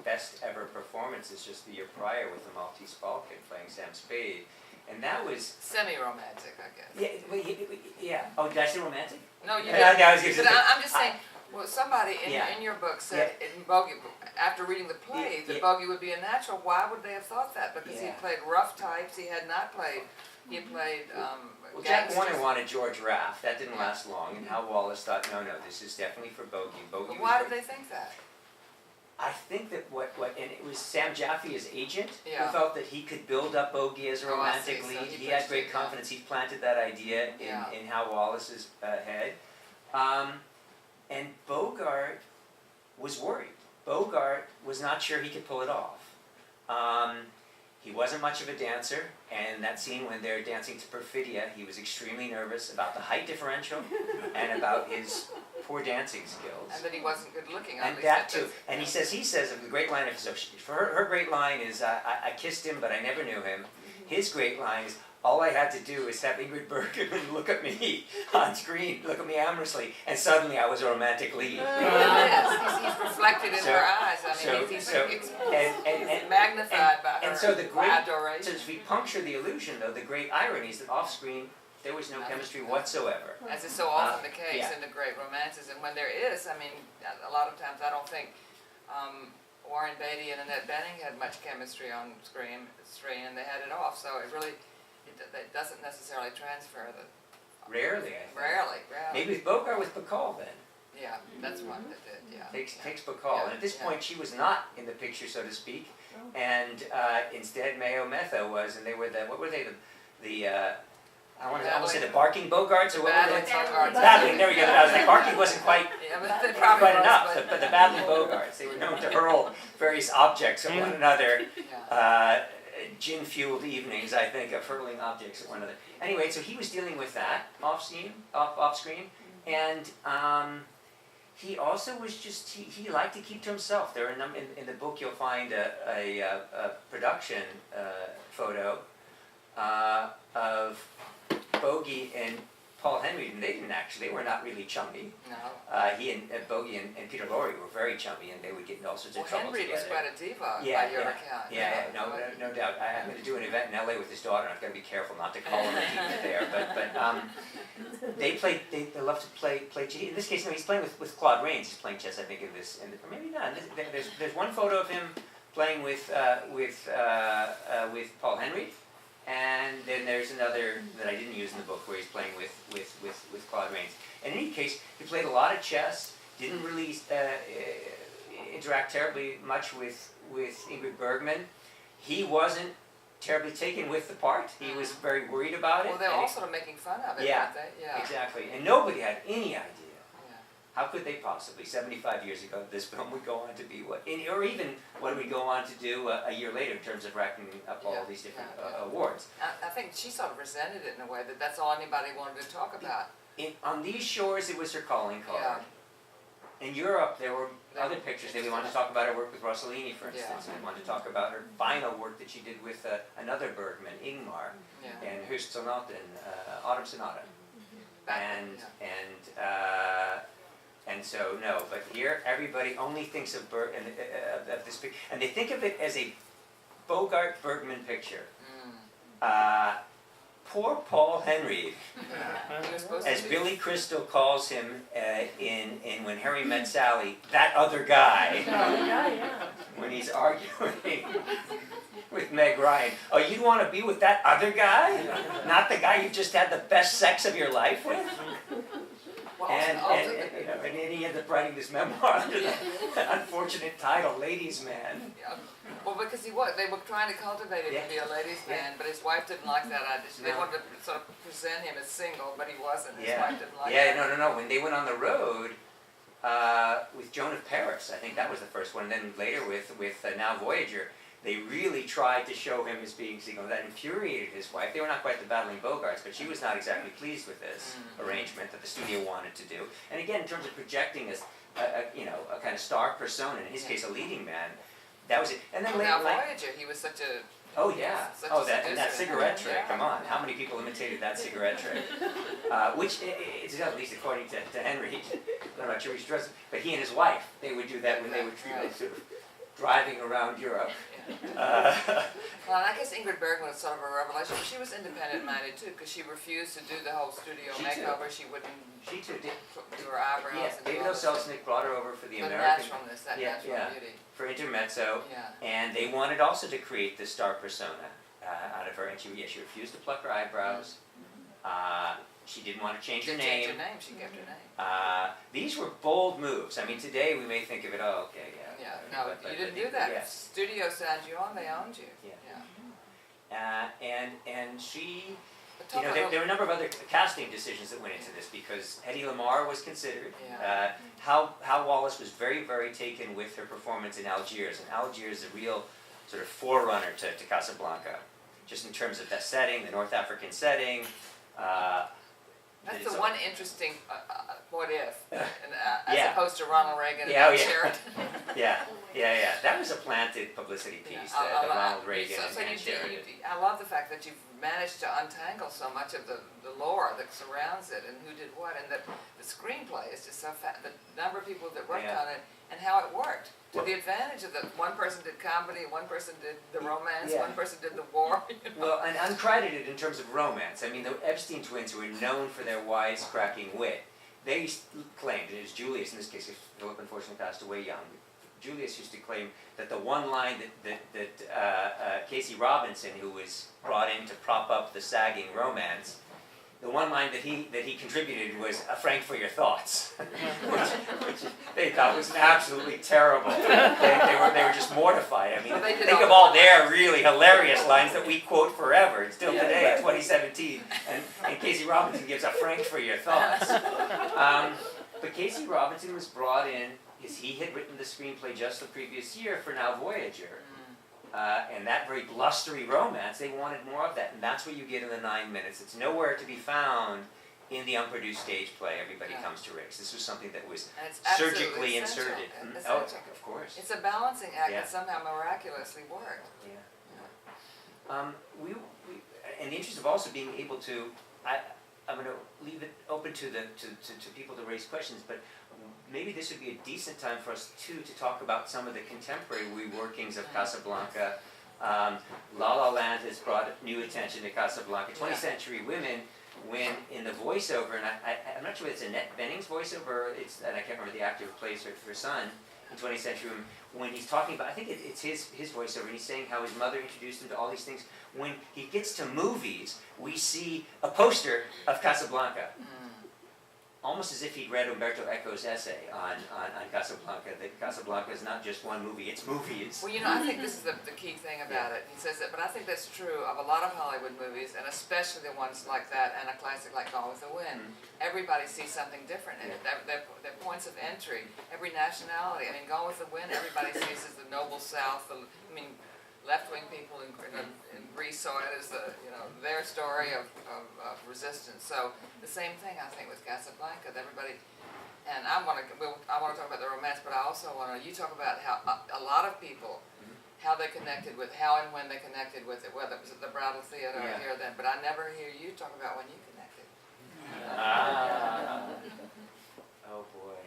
A: best ever performances just the year prior with the Maltese Falcon playing Sam Spade. And that was,
B: Semi-romantic, I guess.
A: yeah. Oh, did I say romantic?
B: No, you
A: Yeah,
B: didn't.
A: I was gonna
B: But
A: say-
B: I'm just saying, well, somebody
A: Yeah.
B: in your book said in Bogey, after reading the play, that
A: Yeah.
B: Bogey would be a natural. Why would they have thought that? Because he
A: Yeah.
B: played rough types. He had not played. He played
A: Well, Jack
B: gangsters.
A: Warner wanted George Raft. That didn't last long. And Hal Wallace thought, no, this is definitely for Bogey. Bogey
B: But
A: was
B: why
A: very-
B: did they think that?
A: I think that and it was Sam Jaffe, his agent,
B: Yeah.
A: who felt that he could build up Bogey as a
B: Oh, I
A: romantic
B: see. So
A: lead.
B: he
A: He had
B: pushed
A: great
B: it, yeah.
A: confidence. He planted that idea
B: Yeah.
A: in Hal Wallace's head. And Bogart was worried. Bogart was not sure he could pull it off. He wasn't much of a dancer, and that scene when they're dancing to Perfidia, he was extremely nervous about the height differential and about his poor dancing skills.
B: And that he wasn't good looking.
A: And that too. And he says the great line of, so for her great line is, I kissed him, but I never knew him. His great line is, all I had to do is have Ingrid Bergman look at me on screen, look at me amorously, and suddenly I was a romantic lead.
B: Yes, he's reflected in
A: So-
B: her eyes. I
A: so-
B: mean, he's
A: so- and-
B: magnified by her
A: And so the great,
B: adoration.
A: so as we puncture the illusion though, the great irony is that off screen, there was no chemistry whatsoever.
B: As is so often the case
A: yeah.
B: in the great romances, and when there is, I mean, a lot of times I don't think Warren Beatty and Annette Bening had much chemistry on screen, and they had it off, so it really, it doesn't necessarily transfer
A: Rarely, I think.
B: rarely.
A: Maybe with Bogart with Bacall then.
B: Yeah, that's one that did, yeah.
A: Takes Bacall. And at this
B: Yeah.
A: point, she was not in the picture, so to speak. And instead, Mayo Metho was, and they were what were they? I want to almost say the Barking Bogarts, or what were
B: Battling
A: they?
B: Bogarts.
A: Battling, there we go. I was like, Barking wasn't quite
B: Yeah, but they probably
A: quite
B: was,
A: enough,
B: but-
A: but the Battling Bogarts, they were known to hurl various objects at one another.
B: Yeah.
A: Gin-fueled evenings, I think, of hurling objects at one another. Anyway, so he was dealing with that off screen, and he also was just he liked to keep to himself. There are in the book you'll find a production photo of Bogey and Paul Henry, and they were not really chummy.
B: No.
A: He and Bogey and Peter Lorre were very chummy, and they would get in all sorts of
B: Well,
A: trouble
B: Henry was
A: together.
B: quite a diva
A: Yeah,
B: by your
A: yeah,
B: account.
A: Yeah, no doubt. I'm going to do an event in LA with his daughter, and I've got to be careful not to call him a diva there. But they love to play chess. In this case, no, he's playing with Claude Rains. He's playing chess, I think, or maybe not. There's one photo of him playing with Paul Henry. And then there's another that I didn't use in the book where he's playing with Claude Rains. And in any case, he played a lot of chess, didn't really interact terribly much with Ingrid Bergman. He wasn't terribly taken with the part. He was very worried about it.
B: Well, they're
A: and
B: all sort of making fun of it,
A: Yeah.
B: aren't they? Yeah.
A: exactly, and nobody had any idea.
B: Yeah.
A: How could they possibly, 75 years ago, this film would go on to be what, or even what would go on to do a year later in terms of racking up all
B: Yeah,
A: these different
B: yeah.
A: awards.
B: I think she sort of resented it in a way that that's all anybody wanted to talk about.
A: On these shores, it was her calling card.
B: Yeah.
A: In Europe, there were
B: There
A: other
B: were
A: pictures. They wanted to talk about her work with Rossellini, for
B: Yeah.
A: instance. And they wanted to talk about her final work that she did with another Bergman, Ingmar,
B: Yeah.
A: and Höstsonaten, Autumn Sonata.
B: Back-
A: And
B: yeah.
A: and so no, but here everybody only thinks of of this pic, and they think of it as a Bogart Bergman picture.
B: Mm.
A: Poor Paul Henry,
B: He was supposed
A: as
B: to be-
A: Billy Crystal calls him in When Harry Met Sally, that other guy. When he's arguing with Meg Ryan. Oh, you'd want to be with that other guy? Not the guy you just had the best sex of your life with?
B: Well,
A: And
B: ultimately-
A: you know, and then he ended up writing this memoir under the unfortunate title, Ladies' Man.
B: Yeah. Well, because they were trying to cultivate him
A: Yeah.
B: to be a ladies'
A: Yeah.
B: man, but his wife didn't like that idea. They
A: No.
B: wanted to sort of present him as single, but he wasn't. His
A: Yeah,
B: wife didn't like
A: yeah,
B: that.
A: no. When they went on the road with Joan of Paris, I think that was the first one. And then later with Now Voyager, they really tried to show him as being single. That infuriated his wife. They were not quite the battling Bogarts, but she was not exactly pleased with this arrangement that the studio wanted to do. And again, in terms of projecting a kind of star persona, in his case, a leading man, that was it. And then
B: Well, now
A: later,
B: Voyager, he was such a...
A: oh yeah,
B: Such
A: oh
B: a
A: that
B: seducer.
A: cigarette trick.
B: Yeah.
A: Come on, how many people imitated that cigarette trick? Which it's at least according to Henry. I'm not sure which dress, but he and his wife, they would do that when they were sort of driving around Europe.
B: Well, I guess Ingrid Bergman was sort of a revelation. She was independent-minded too, because she refused to do the whole studio
A: She too.
B: makeover. She wouldn't
A: She too did.
B: do her eyebrows.
A: Yeah,
B: and do
A: David
B: all
A: O.
B: this.
A: Selznick brought her over for the
B: The
A: American
B: naturalness, that
A: Yeah,
B: natural
A: yeah.
B: beauty.
A: for Intermezzo,
B: Yeah.
A: and they wanted also to create the star persona out of her, and she refused to pluck her eyebrows. She didn't want to change her
B: She
A: name.
B: changed her name. She kept her name.
A: These were bold moves. I mean, today we may think of it, oh, okay, yeah.
B: Yeah. No,
A: but
B: you didn't do that.
A: Yes.
B: Studio signed you on. They owned you.
A: Yeah. And she,
B: But
A: you
B: talk
A: know,
B: about-
A: there were a number of other casting decisions that went into this because Hedy Lamarr was considered.
B: Yeah.
A: Hal Wallace was very, very taken with her performance in Algiers, and Algiers is a real sort of forerunner to Casablanca, just in terms of that setting, the North African setting.
B: That's
A: it's
B: the
A: a-
B: one interesting what if, and, as
A: Yeah.
B: opposed to Ronald Reagan
A: Yeah, oh,
B: and
A: yeah.
B: Sheridan.
A: Yeah. That was a planted publicity piece, the Ronald Reagan
B: so
A: and
B: you
A: Sheridan.
B: I love the fact that you've managed to untangle so much of the lore that surrounds it and who did what, and that the screenplay is just so the number of people that worked
A: Yeah.
B: on it and how it worked. To
A: Well-
B: the advantage of the one person did comedy, one person did the romance,
A: Yeah.
B: one person did the war. You know?
A: Well, and uncredited in terms of romance. I mean, the Epstein twins, who were known for their wisecracking wit, they claimed, and it was Julius in this case, Philip unfortunately passed away young. Julius used to claim that the one line that Casey Robinson, who was brought in to prop up the sagging romance, the one line that he contributed was "Frank for your thoughts," which they thought was absolutely terrible. They were just mortified. I mean,
B: So they did
A: think
B: all
A: of
B: the
A: all
B: lines.
A: their really hilarious lines that we quote forever, and still
B: Yeah.
A: today in 2017. And Casey Robinson gives a "Frank for your thoughts." But Casey Robinson was brought in because he had written the screenplay just the previous year for Now Voyager. And that very blustery romance, they wanted more of that. And that's what you get in the 9 minutes. It's nowhere to be found in the unproduced stage play, Everybody
B: Yeah.
A: Comes to Riggs. This was something that was
B: And it's absolutely
A: surgically
B: essential.
A: inserted.
B: It's
A: Oh,
B: essential.
A: of course.
B: It's a balancing act
A: Yeah.
B: that somehow miraculously worked.
A: Yeah. In the interest of also being able to, I'm going to leave it open to people to raise questions, but maybe this would be a decent time for us too to talk about some of the contemporary reworkings of Casablanca. La La Land has brought new attention to Casablanca. 20th Century Women, when in the voiceover, and I'm not sure whether it's Annette Bening's voiceover, and I can't remember the actor who plays her son in 20th Century Women, when he's talking about, I think it's his voiceover, and he's saying how his mother introduced him to all these things. When he gets to movies, we see a poster of Casablanca almost as if he'd read Umberto Eco's essay on Casablanca, that Casablanca is not just one movie, it's movies.
B: Well, I think this is the key thing about it. He says that, but I think that's true of a lot of Hollywood movies, and especially the ones like that, and a classic like Gone with the Wind. Everybody sees something different in it. Their points of entry, every nationality. I mean, Gone with the Wind, everybody sees as the noble South. Left-wing people in Greece saw it as their story of resistance. So the same thing, I think, with Casablanca. Everybody, and I want to talk about the romance, but I also want to. You talk about how a lot of people, how they connected with, how and when they connected with it, whether it was at the Brattle Theater or here or then. But I never hear you talk about when you connected.
A: Oh boy,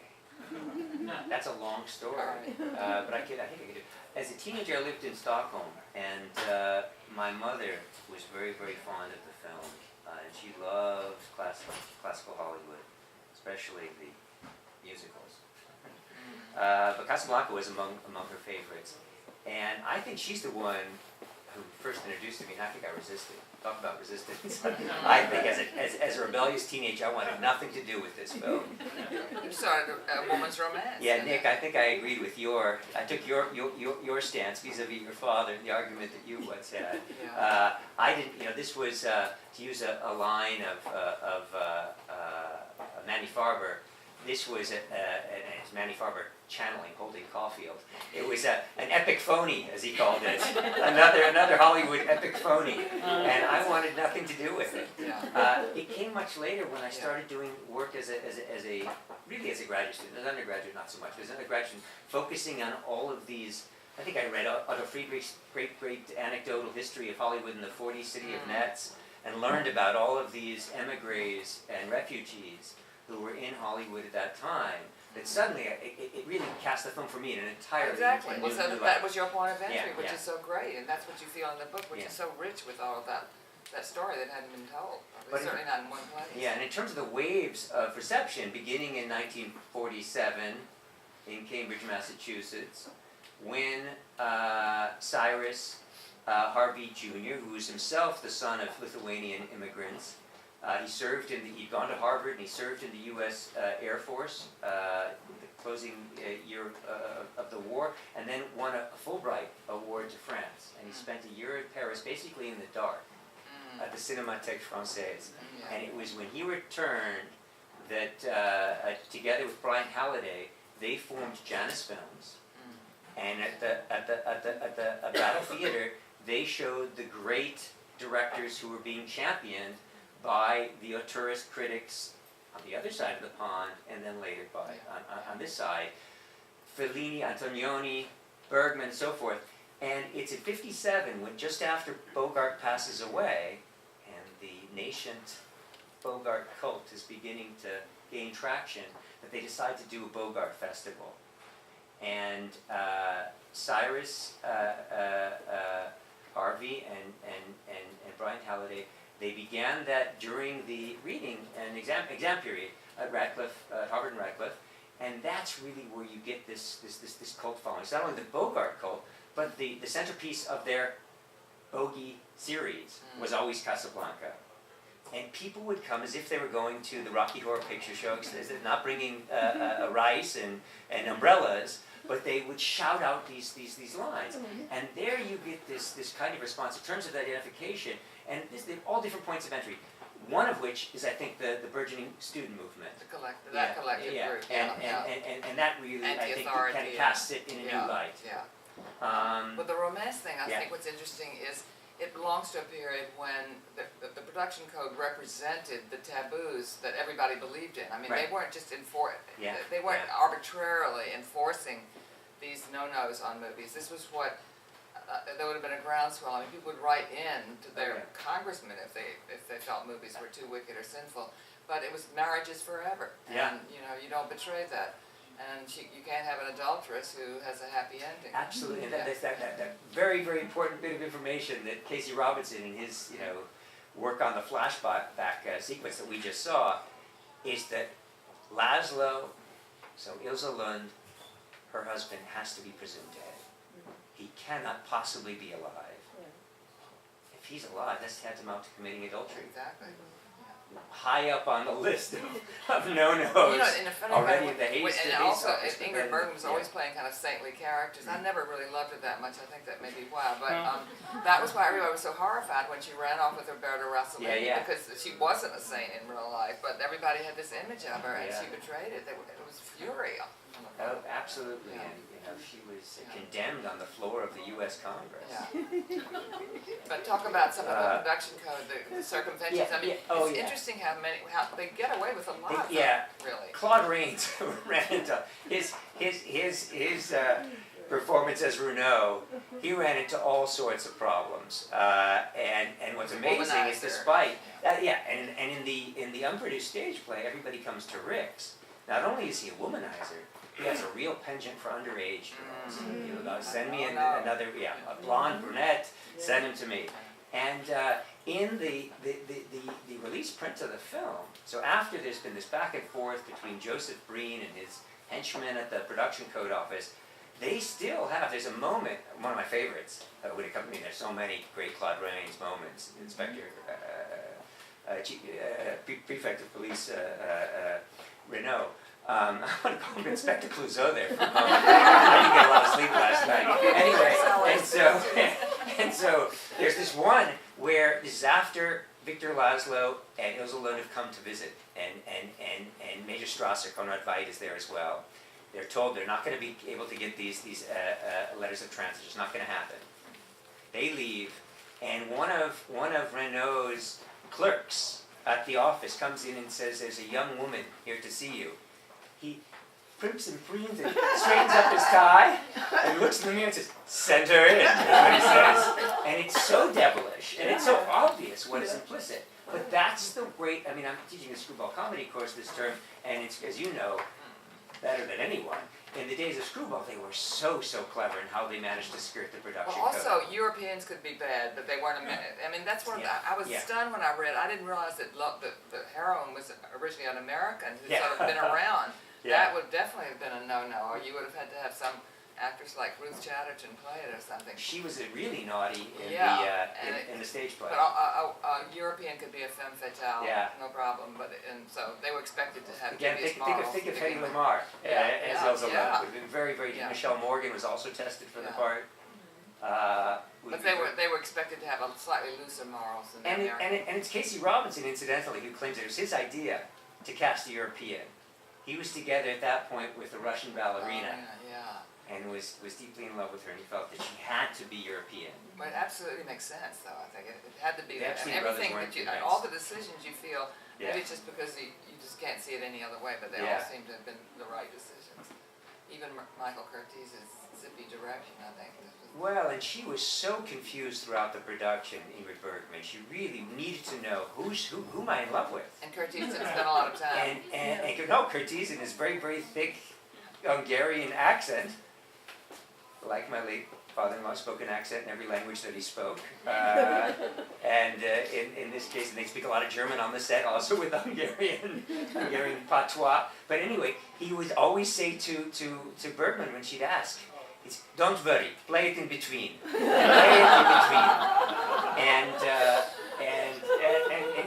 A: that's a long story. But I think I could do. As a teenager, I lived in Stockholm, and my mother was very, very fond of the film, and she loved classical Hollywood, especially the musicals. But Casablanca was among her favorites, and I think she's the one who first introduced it to me, and I think I resisted. Talk about resistance. I think as a rebellious teenager, I wanted nothing to do with this film.
B: You started a woman's romance.
A: Yeah, Nick, I think I agreed with I took your stance vis-a-vis your father, the argument that you once had. I didn't, this was, to use a line of Manny Farber, this was, it's Manny Farber channeling, holding Caulfield. It was an epic phony, as he called it. another Hollywood epic phony. And I wanted nothing to do with it. It came much later when I started doing work as a graduate student. As an undergraduate, not so much. As an undergraduate, focusing on all of these. I think I read Otto Friedrich's great anecdotal history of Hollywood in the 40s, City of Nets, and learned about all of these emigres and refugees who were in Hollywood at that time. That suddenly, it really cast the film for me in an entirely
B: Exactly.
A: new
B: Well, so
A: light.
B: that was your point of entry, which
A: Yeah.
B: is so great, and that's what you feel in the book, which is so rich with all of that story that hadn't been told.
A: But
B: Certainly not in one place.
A: Yeah, and in terms of the waves of reception, beginning in 1947 in Cambridge, Massachusetts, when Cyrus Harvey Jr., who was himself the son of Lithuanian immigrants, he'd gone to Harvard and he served in the U.S. Air Force, the closing year of the war, and then won a Fulbright Award to France. And he spent a year in Paris, basically in the dark, at the Cinémathèque Française. And it was when he returned that, together with Brian Halliday, they formed Janus Films. And at the Brattle Theater, they showed the great directors who were being championed by the auteurist critics on the other side of the pond, and then later by on this side, Fellini, Antonioni, Bergman, and so forth. And it's in '57, when just after Bogart passes away, and the nascent Bogart cult is beginning to gain traction, that they decide to do a Bogart festival. And Cyrus Harvey and Brian Halliday, they began that during the reading and exam period at Radcliffe, Harvard and Radcliffe, and that's really where you get this cult following. It's not only the Bogart cult, but the centerpiece of their Bogey series was always Casablanca. And people would come as if they were going to the Rocky Horror Picture Show, not bringing rice and umbrellas, but they would shout out these lines. And there you get this kind of response in terms of identification. And they're all different points of entry. One of which is, I think, the burgeoning student movement.
B: That collective group.
A: And that really, I think, kind of casts it in a new light.
B: But the romance thing, I think what's interesting is it belongs to a period when the production code represented the taboos that everybody believed in. I mean, they weren't just they weren't arbitrarily enforcing these no-nos on movies. This was what there would have been a groundswell. I mean, people would write in to their congressmen if they felt movies were too wicked or sinful. But it was marriage is forever, and you don't betray that. And you can't have an adulteress who has a happy ending.
A: Absolutely, and that's that very, very important bit of information that Casey Robinson in his work on the flashback sequence that we just saw is that Laszlo, so Ilse Lund, her husband, has to be presumed dead. He cannot possibly be alive. If he's alive, that's tantamount to committing adultery.
B: Exactly.
A: high up on the list of no-nos.
B: You know, in a funny
A: already
B: way,
A: at the Hayes
B: and
A: Base
B: also
A: office, but
B: Ingrid
A: then-
B: Bergman was
A: yeah.
B: always playing kind of saintly characters. I never really loved her that much. I think that may be why, but that was why everybody was so horrified when she ran off with Roberta Russell,
A: Yeah, yeah.
B: because she wasn't a saint in real life, but everybody had this image of her, and
A: Yeah.
B: she betrayed it. It was fury.
A: Oh, absolutely,
B: Yeah.
A: and, you know, she was
B: Yeah.
A: condemned on the floor of the U.S. Congress.
B: Yeah. But talk about some of the production code, the circumventions.
A: yeah,
B: I mean,
A: yeah. Oh,
B: it's
A: yeah.
B: interesting how they get away with a lot. Of
A: Yeah.
B: them, really.
A: Claude Rains ran into his performance as Renault. He ran into all sorts of problems, and what's amazing is
B: Womanizer.
A: despite and in the unproduced stage play, everybody comes to Ricks. Not only is he a womanizer, he has a real penchant for underage girls. You know, send me another, a blonde brunette. Send him to me. And in the release print of the film, so after there's been this back and forth between Joseph Breen and his henchmen at the production code office, they still have, there's a moment, one of my favorites, when it comes, I mean, there's so many great Claude Rains moments, Inspector, Prefect of Police Renault. I want to call him Inspector Clouseau there for a moment. I didn't get a lot of sleep last night. Anyway, and so there's this one where this is after Victor Laszlo and Ilse Lund have come to visit, and Major Strasser, Konrad Veidt, is there as well. They're told they're not going to be able to get these letters of transit. It's not going to happen. They leave, and one of Renault's clerks at the office comes in and says, "There's a young woman here to see you." He primps and preens and straightens up his tie and looks in the mirror and says, "Send her in," is what he says. And it's so devilish, and it's so obvious what is implicit. But that's the great, I mean, I'm teaching a screwball comedy course this term, and it's, as you know, better than anyone. In the days of screwball, they were so clever in how they managed to skirt the production
B: Well,
A: code.
B: also, Europeans could be bad, but they weren't. I mean, that's one of the. I was stunned when I read. I didn't realize that the heroine was originally an American who'd sort of been around. That would definitely have been a no-no, or you would have had to have some actress like Ruth Chatterton play it or something.
A: She was really naughty in the stage play.
B: But a European could be a femme fatale,
A: Yeah.
B: no problem. But so they were expected to have
A: Again,
B: dubious
A: think
B: morals.
A: of Hedy Lamarr as Elsa Lund. Would have been very.
B: Yeah.
A: Michelle Morgan was also tested for the
B: Yeah.
A: part.
B: But they were expected to have a slightly looser morals than the American.
A: And it's Casey Robinson, incidentally, who claims it was his idea to cast a European. He was together at that point with a Russian ballerina and was deeply in love with her, and he felt that she had to be European.
B: But it absolutely makes sense, though. I think it had to be
A: The
B: that. And
A: Epstein brothers
B: everything
A: weren't
B: that you,
A: convinced.
B: all the decisions you feel,
A: Yeah.
B: maybe it's just because you just can't see it any other way, but they all
A: Yeah.
B: seem to have been the right decisions. Even Michael Curtiz's zippy direction, I think.
A: Well, and she was so confused throughout the production, Ingrid Bergman. She really needed to know who am I in love with?
B: And Curtiz spent a lot of time.
A: And Curtiz in his very thick Hungarian accent, like my late father-in-law, spoke an accent in every language that he spoke. And in this case, they speak a lot of German on the set, also with Hungarian patois. But anyway, he would always say to Bergman when she'd ask, "Don't worry, play it in between. Play it in between." And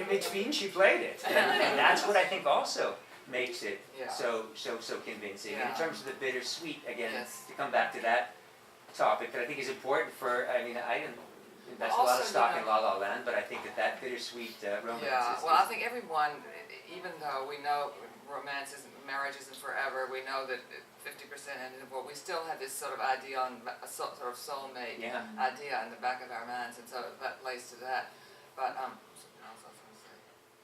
A: in between, she played it, and that's what I think also makes it so convincing. And in terms of the bittersweet, again, to come back to that topic, that I think is important for. I mean, I didn't invest a lot of stock in La La Land, but I think that bittersweet romance.
B: Yeah, well, I think everyone, even though we know marriage isn't forever, we know that 50% ended well, we still have this sort of idea on a sort of soulmate idea in the back of our minds, and so that plays to that. But I was going to say,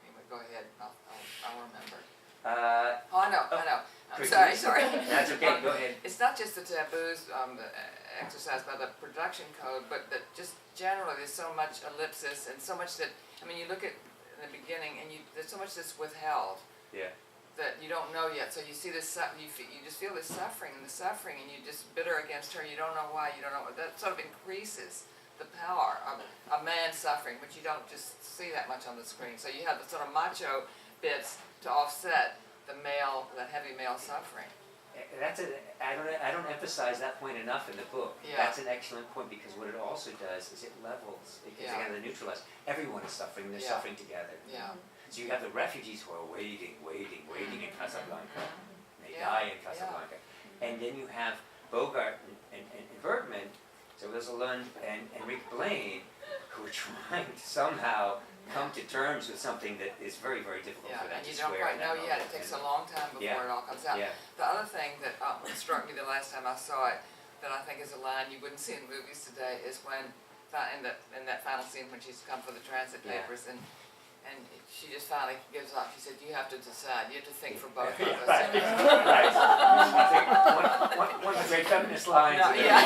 B: anyway, go ahead, I'll remember. I know. I'm sorry.
A: That's okay. Go ahead.
B: It's not just the taboos exercised by the production code, but that just generally there's so much ellipsis and so much that, I mean, you look at in the beginning and there's so much that's withheld.
A: Yeah.
B: That you don't know yet. So you see this, you just feel this suffering, and you're just bitter against her. You don't know why. You don't know. That sort of increases the power of a man suffering, which you don't just see that much on the screen. So you have the sort of macho bits to offset the heavy male suffering.
A: I don't emphasize that point enough in the book.
B: Yeah.
A: That's an excellent point, because what it also does is it levels. It gives again the neutralize. Everyone is suffering. They're suffering together.
B: Yeah.
A: So you have the refugees who are waiting in Casablanca. And they
B: Yeah,
A: die in Casablanca. And then you have Bogart and Bergman, so Ilsa Lund and Rick Blaine, who are trying to somehow come to terms with something that is very, very difficult
B: Yeah,
A: for them
B: and
A: to
B: you don't
A: square.
B: quite
A: in that
B: know yet.
A: moment.
B: It takes a
A: And-
B: long time before
A: Yeah.
B: it all comes out.
A: Yeah.
B: The other thing that struck me the last time I saw it, that I think is a line you wouldn't see in movies today, is when in that final scene when she's come for the transit
A: Yeah.
B: papers and she just finally gives up. She said, "You have to decide. You have to think for both of
A: Yeah,
B: us."
A: right. Right. I think one of the great feminist lines.
B: No,
A: in
B: yeah.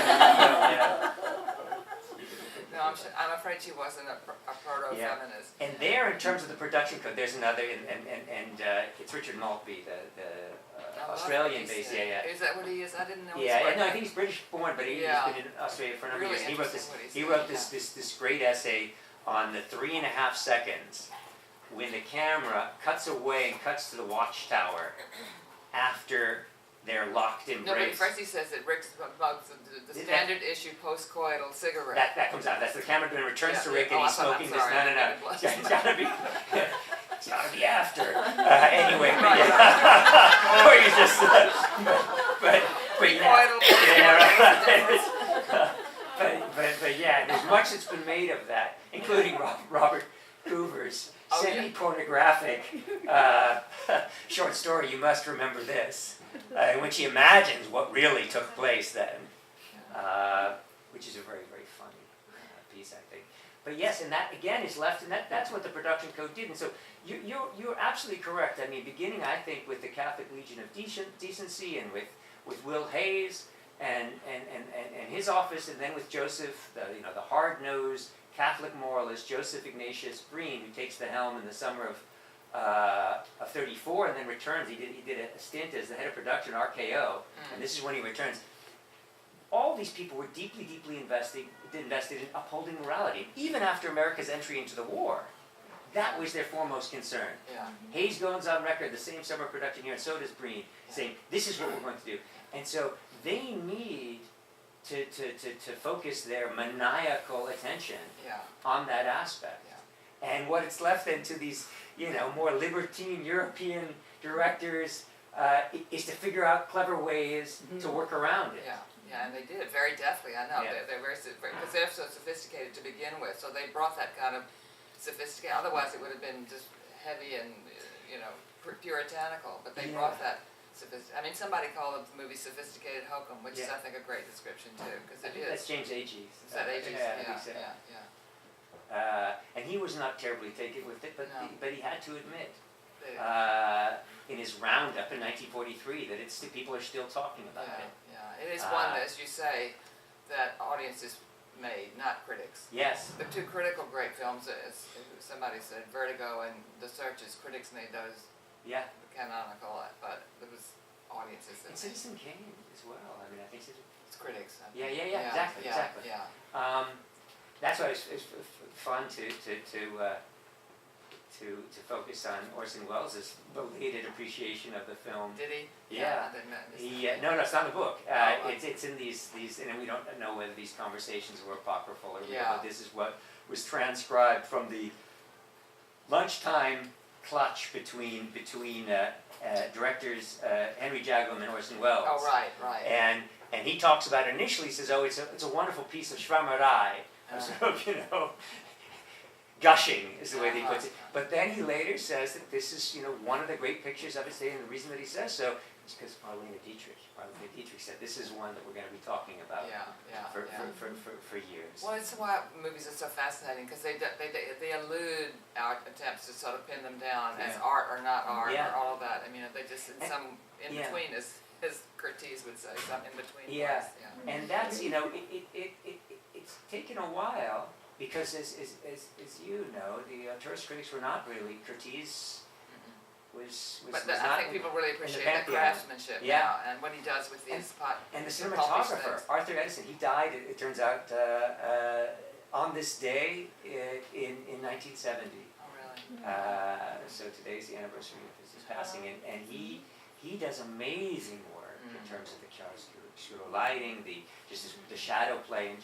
A: yeah.
B: No, I'm afraid she wasn't a proto-feminist.
A: And there, in terms of the production code, there's another, and it's Richard Maltby, the
B: I love
A: Australian
B: what he
A: based,
B: said.
A: yeah.
B: Is that what he is? I didn't know.
A: Yeah,
B: his
A: and no, I
B: work.
A: think he's British born, but he's
B: Yeah.
A: been in Australia for a number of
B: Really
A: years. And he wrote this.
B: interesting what he
A: He
B: said,
A: wrote
B: yeah.
A: this great essay on the 3.5 seconds when the camera cuts away and cuts to the watchtower after they're locked in
B: No, but
A: embrace.
B: first he says that Rick smokes the
A: That-
B: standard issue post-coital cigarette.
A: That comes out. That's the camera then returns
B: Yeah,
A: to Rick
B: yeah.
A: and
B: Oh,
A: he's
B: I'm
A: smoking this.
B: sorry.
A: No.
B: It was.
A: It's gotta be. It's gotta be after. Anyway, but
B: Right.
A: yeah. Or you just. But yeah.
B: Coital
A: Yeah, right. But yeah, there's much that's been made of that, including Robert Hoover's
B: Oh, yeah.
A: semi-pornographic short story. You must remember this, in which he imagines what really took place then, which is a very, very funny piece, I think. But yes, and that again is left, and that's what the production code did. And so you're absolutely correct. I mean, beginning I think with the Catholic Legion of Decency and with Will Hayes and his office, and then with Joseph, the hard-nosed Catholic moralist Joseph Ignatius Breen, who takes the helm in the summer of '34 and then returns. He did a stint as the head of production RKO, and this is when he returns. All these people were deeply, deeply invested in upholding morality, even after America's entry into the war. That was their foremost concern.
B: Yeah.
A: Hayes goes on record, the same summer production here, and so does Breen, saying this is what we're going to do. And so they need to focus their maniacal attention
B: Yeah.
A: on that aspect.
B: Yeah.
A: And what it's left then to these, more libertine European directors is to figure out clever ways to work around it.
B: Yeah. Yeah, and they did it very deftly. I know
A: Yeah.
B: they're very because they're so sophisticated to begin with. So they brought that kind of sophistication. Otherwise, it would have been just heavy and puritanical. But they
A: Yeah.
B: brought that sophisticated. I mean, somebody called the movie "Sophisticated Hokum," which is,
A: Yeah.
B: I think, a great description too, because
A: I
B: it
A: think
B: is.
A: that's James Agee.
B: Is that ages?
A: Yeah, I
B: Yeah.
A: think so.
B: Yeah.
A: And he was not terribly taken with it,
B: No.
A: but he had to admit
B: They-
A: in his roundup in 1943 that people are still talking about
B: Yeah,
A: it.
B: yeah. It is one, as you say, that audiences made, not critics.
A: Yes.
B: The two critical great films, as somebody said, Vertigo and The Searchers, critics made those
A: Yeah.
B: canonical, but there was audiences that
A: And
B: made
A: Citizen Kane as well. I mean, I think
B: it's critics. I
A: Yeah,
B: think.
A: yeah, exactly,
B: yeah,
A: exactly.
B: Yeah.
A: That's why it's fun to focus on Orson Welles' belated appreciation of the film.
B: Did he?
A: Yeah.
B: I didn't
A: No, it's not in the book.
B: Oh,
A: It's in these, and we don't know whether these conversations were apocryphal or real,
B: Yeah.
A: but this is what was transcribed from the lunchtime clutch between directors Henry Jaglom and Orson Welles.
B: Oh, right.
A: And he talks about it initially, he says, it's a wonderful piece of schwärmerei, sort of, gushing is the way that he puts it. But then he later says that this is, one of the great pictures of his day, and the reason that he says so is because Marlene Dietrich said this is one that we're going to be talking about for years.
B: Well, it's why movies are so fascinating, because they elude our attempts to sort of pin them down as
A: Yeah.
B: art or not art
A: Yeah.
B: or all of that. I mean, they just in
A: Yeah.
B: between, as Curtiz would say, some in between
A: Yeah.
B: place. Yeah.
A: And that's, it's taken a while, because as you know, the tourist critics were not really, Curtiz was
B: But
A: not
B: I think people really appreciate the
A: pantheon.
B: craftsmanship
A: Yeah.
B: now, and what he does with these
A: And the
B: pulpy
A: cinematographer,
B: sticks.
A: Arthur Edison, he died, it turns out, on this day in 1970.
B: Oh, really?
A: So today's the anniversary of his passing, and he does amazing work in terms of the chiaroscuro lighting, the shadow play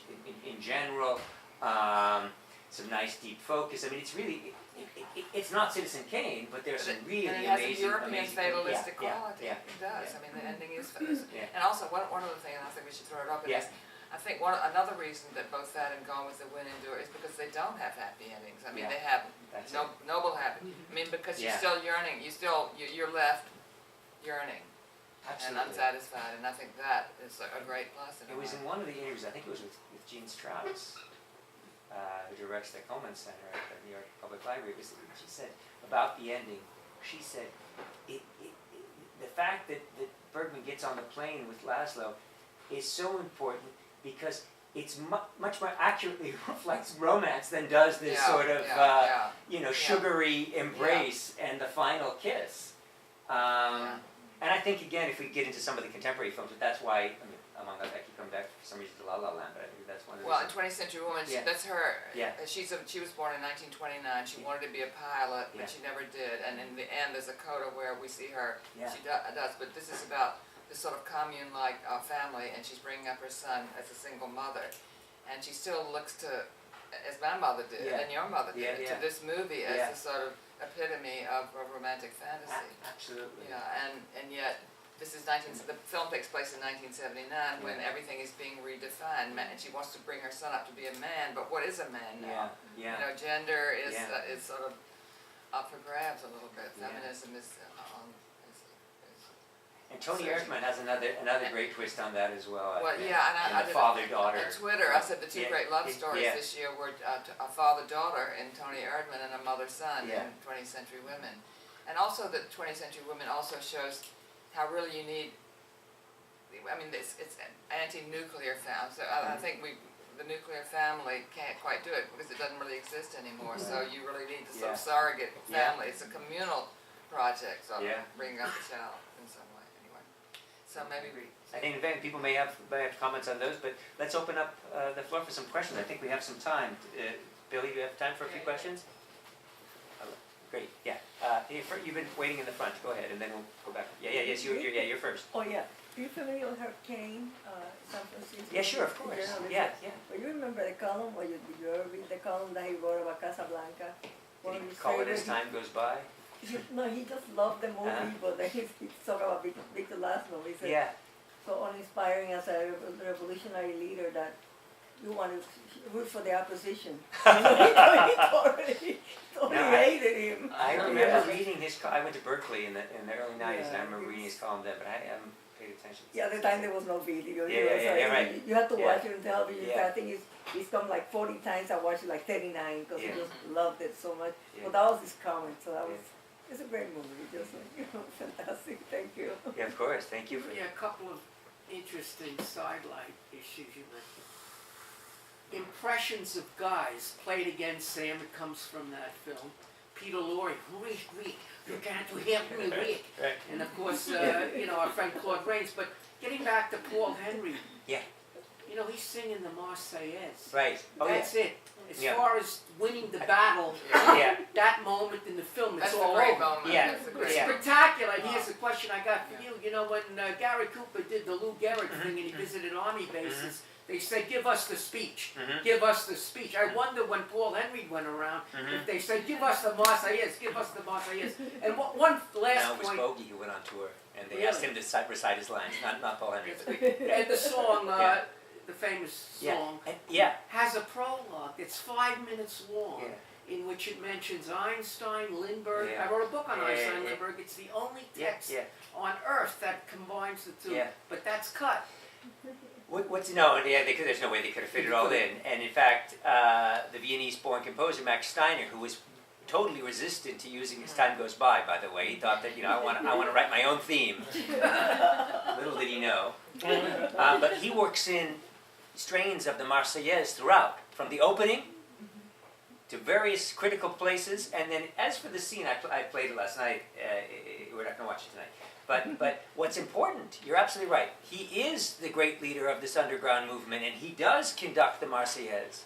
A: in general, some nice deep focus. I mean, it's really, it's not Citizen Kane, but there's some really
B: and it has a
A: amazing,
B: European
A: amazing.
B: fatalistic
A: yeah,
B: quality.
A: yeah,
B: It does.
A: yeah.
B: I mean, the ending is.
A: Yeah.
B: And also, one other thing, and I think we should throw it open
A: Yeah.
B: is, I think another reason that both that and Gone with the Wind endure is because they don't have happy endings. I mean,
A: Yeah.
B: they have
A: That's
B: noble happy. I mean, because you're
A: Yeah.
B: still yearning. You're left yearning and
A: Absolutely.
B: unsatisfied, and I think that is a great plus.
A: It was in one of the interviews, I think it was with Gene Strauss, who directs the Coleman Center at the New York Public Library. She said about the ending, she said, the fact that Bergman gets on the plane with Laszlo is so important because it's much more accurately reflects romance than does this sort of, sugary embrace and the final kiss. And I think, again, if we get into some of the contemporary films, that's why, I mean, among others, I keep coming back for some reason to La La Land, but I think that's one of the
B: Well, in
A: reasons.
B: 20th Century Woman,
A: Yeah.
B: that's her.
A: Yeah.
B: She was born in 1929. She wanted to be a pilot, but
A: Yeah.
B: she never did. And in the end, there's a coda where we see her.
A: Yeah.
B: She does, but this is about this sort of commune-like family, and she's bringing up her son as a single mother, and she still looks to, as my mother did,
A: Yeah.
B: and your mother did,
A: Yeah, yeah.
B: to this movie as
A: Yeah.
B: the sort of epitome of romantic fantasy.
A: Absolutely.
B: Yeah, and yet. The film takes place in 1979 when everything is being redefined, and she wants to bring her son up to be a man. But what is a man now?
A: Yeah.
B: You know, gender is
A: Yeah.
B: is sort of up for grabs a little bit.
A: Yeah.
B: Feminism is
A: And Tony Erdmann has another great twist on that as well. I
B: well,
A: think.
B: yeah, and I
A: the
B: did
A: father-daughter.
B: on Twitter. I said the two
A: Yeah.
B: great love stories
A: Yeah.
B: this year were a father-daughter in Tony Erdmann and a mother-son
A: Yeah.
B: in 20th Century Women, and also the 20th Century Women also shows how really you need. I mean, it's anti-nuclear family, so I think the nuclear family can't quite do it because it doesn't really exist anymore. So you really need the sort of surrogate
A: Yeah.
B: family. It's a communal project, so
A: Yeah.
B: bringing up the child in some way. Anyway, so maybe we.
A: I think in fact people may have comments on those, but let's open up the floor for some questions. I think we have some time. Billy, do you have time for a few questions? Great, yeah. You've been waiting in the front. Go ahead, and then we'll go back. Yes, you're first.
H: Oh, yeah. Are you familiar with Hurricane, San Francisco?
A: Yeah, sure, of course.
H: Journalist?
A: Yeah.
H: Well, you remember the column, or you ever read the column that he wrote about Casablanca? One of
A: Did he
H: his
A: call it as
H: favorite-
A: time goes by?
H: No, he just loved the movie,
A: Uh-huh.
H: but then he's talking about Victor Laszlo. He said,
A: Yeah.
H: so uninspiring as a revolutionary leader that you want to root for the opposition. You know, he totally
A: No, I-
H: hated him.
A: I remember
H: Yeah.
A: reading his. I went to Berkeley in the early '90s, and I
H: Yeah,
A: remember reading
H: it's-
A: his column then, but I haven't paid attention.
H: Yeah, at the time there was no video.
A: Yeah, right.
H: You had to
A: Yeah.
H: watch it on television.
A: Yeah.
H: I think it's come like 40 times. I watched it like 39 because
A: Yeah.
H: I just loved it so much.
A: Yeah.
H: But that was his comment, so that was, it's a great movie. Just fantastic. Thank you.
A: Yeah, of course. Thank you for
J: Yeah, a couple of interesting sidelight issues you mentioned. Impressions of Guys, played again, Sam, it comes from that film. Peter Lorre, Rick, you got to help me, Rick.
A: Right.
J: And of course, our friend Claude Rains. But getting back to Paul Henry,
A: Yeah.
J: he's singing the Marseillaise.
A: Right. Oh,
J: That's it. As
A: Yeah.
J: far as winning the battle,
A: Yeah.
J: that moment in the film, it's
B: That's
J: all
B: a great
J: over.
B: moment.
A: Yeah.
B: That's a
J: It's
B: great
A: Yeah.
J: spectacular. And here's a question I got for you. You know, when Gary Cooper did the Lou Gehrig thing and he visited army bases, they said, give us the speech.
A: Mhm.
J: Give us the speech. I wonder when Paul Henry went around, if they said, give us the Marseillaise, give us the Marseillaise. And one
A: No,
J: last
A: it was
J: point,
A: Bogey who went on tour, and they
J: Really?
A: asked him to recite his lines, not Paul Henry. But,
J: and the song,
A: Yeah.
J: the famous
A: yeah.
J: song,
A: And, yeah.
J: has a prologue. It's 5 minutes long.
A: Yeah.
J: In which it mentions Einstein, Lindbergh.
A: Yeah.
J: I wrote a book on
A: Yeah,
J: Einstein,
A: yeah.
J: Lindbergh. It's the only
A: Yeah.
J: text
A: Yeah.
J: on earth that combines the two.
A: Yeah.
J: But that's cut.
A: What's there's no way they could have fit it all in. And in fact, the Viennese-born composer Max Steiner, who was totally resistant to using "As Time Goes By," by the way, he thought that I want to write my own theme. Little did he know. But he works in strains of the Marseillaise throughout, from the opening to various critical places, and then as for the scene, I played it last night. We're not going to watch it tonight. But what's important, you're absolutely right. He is the great leader of this underground movement, and he does conduct the Marseillaise.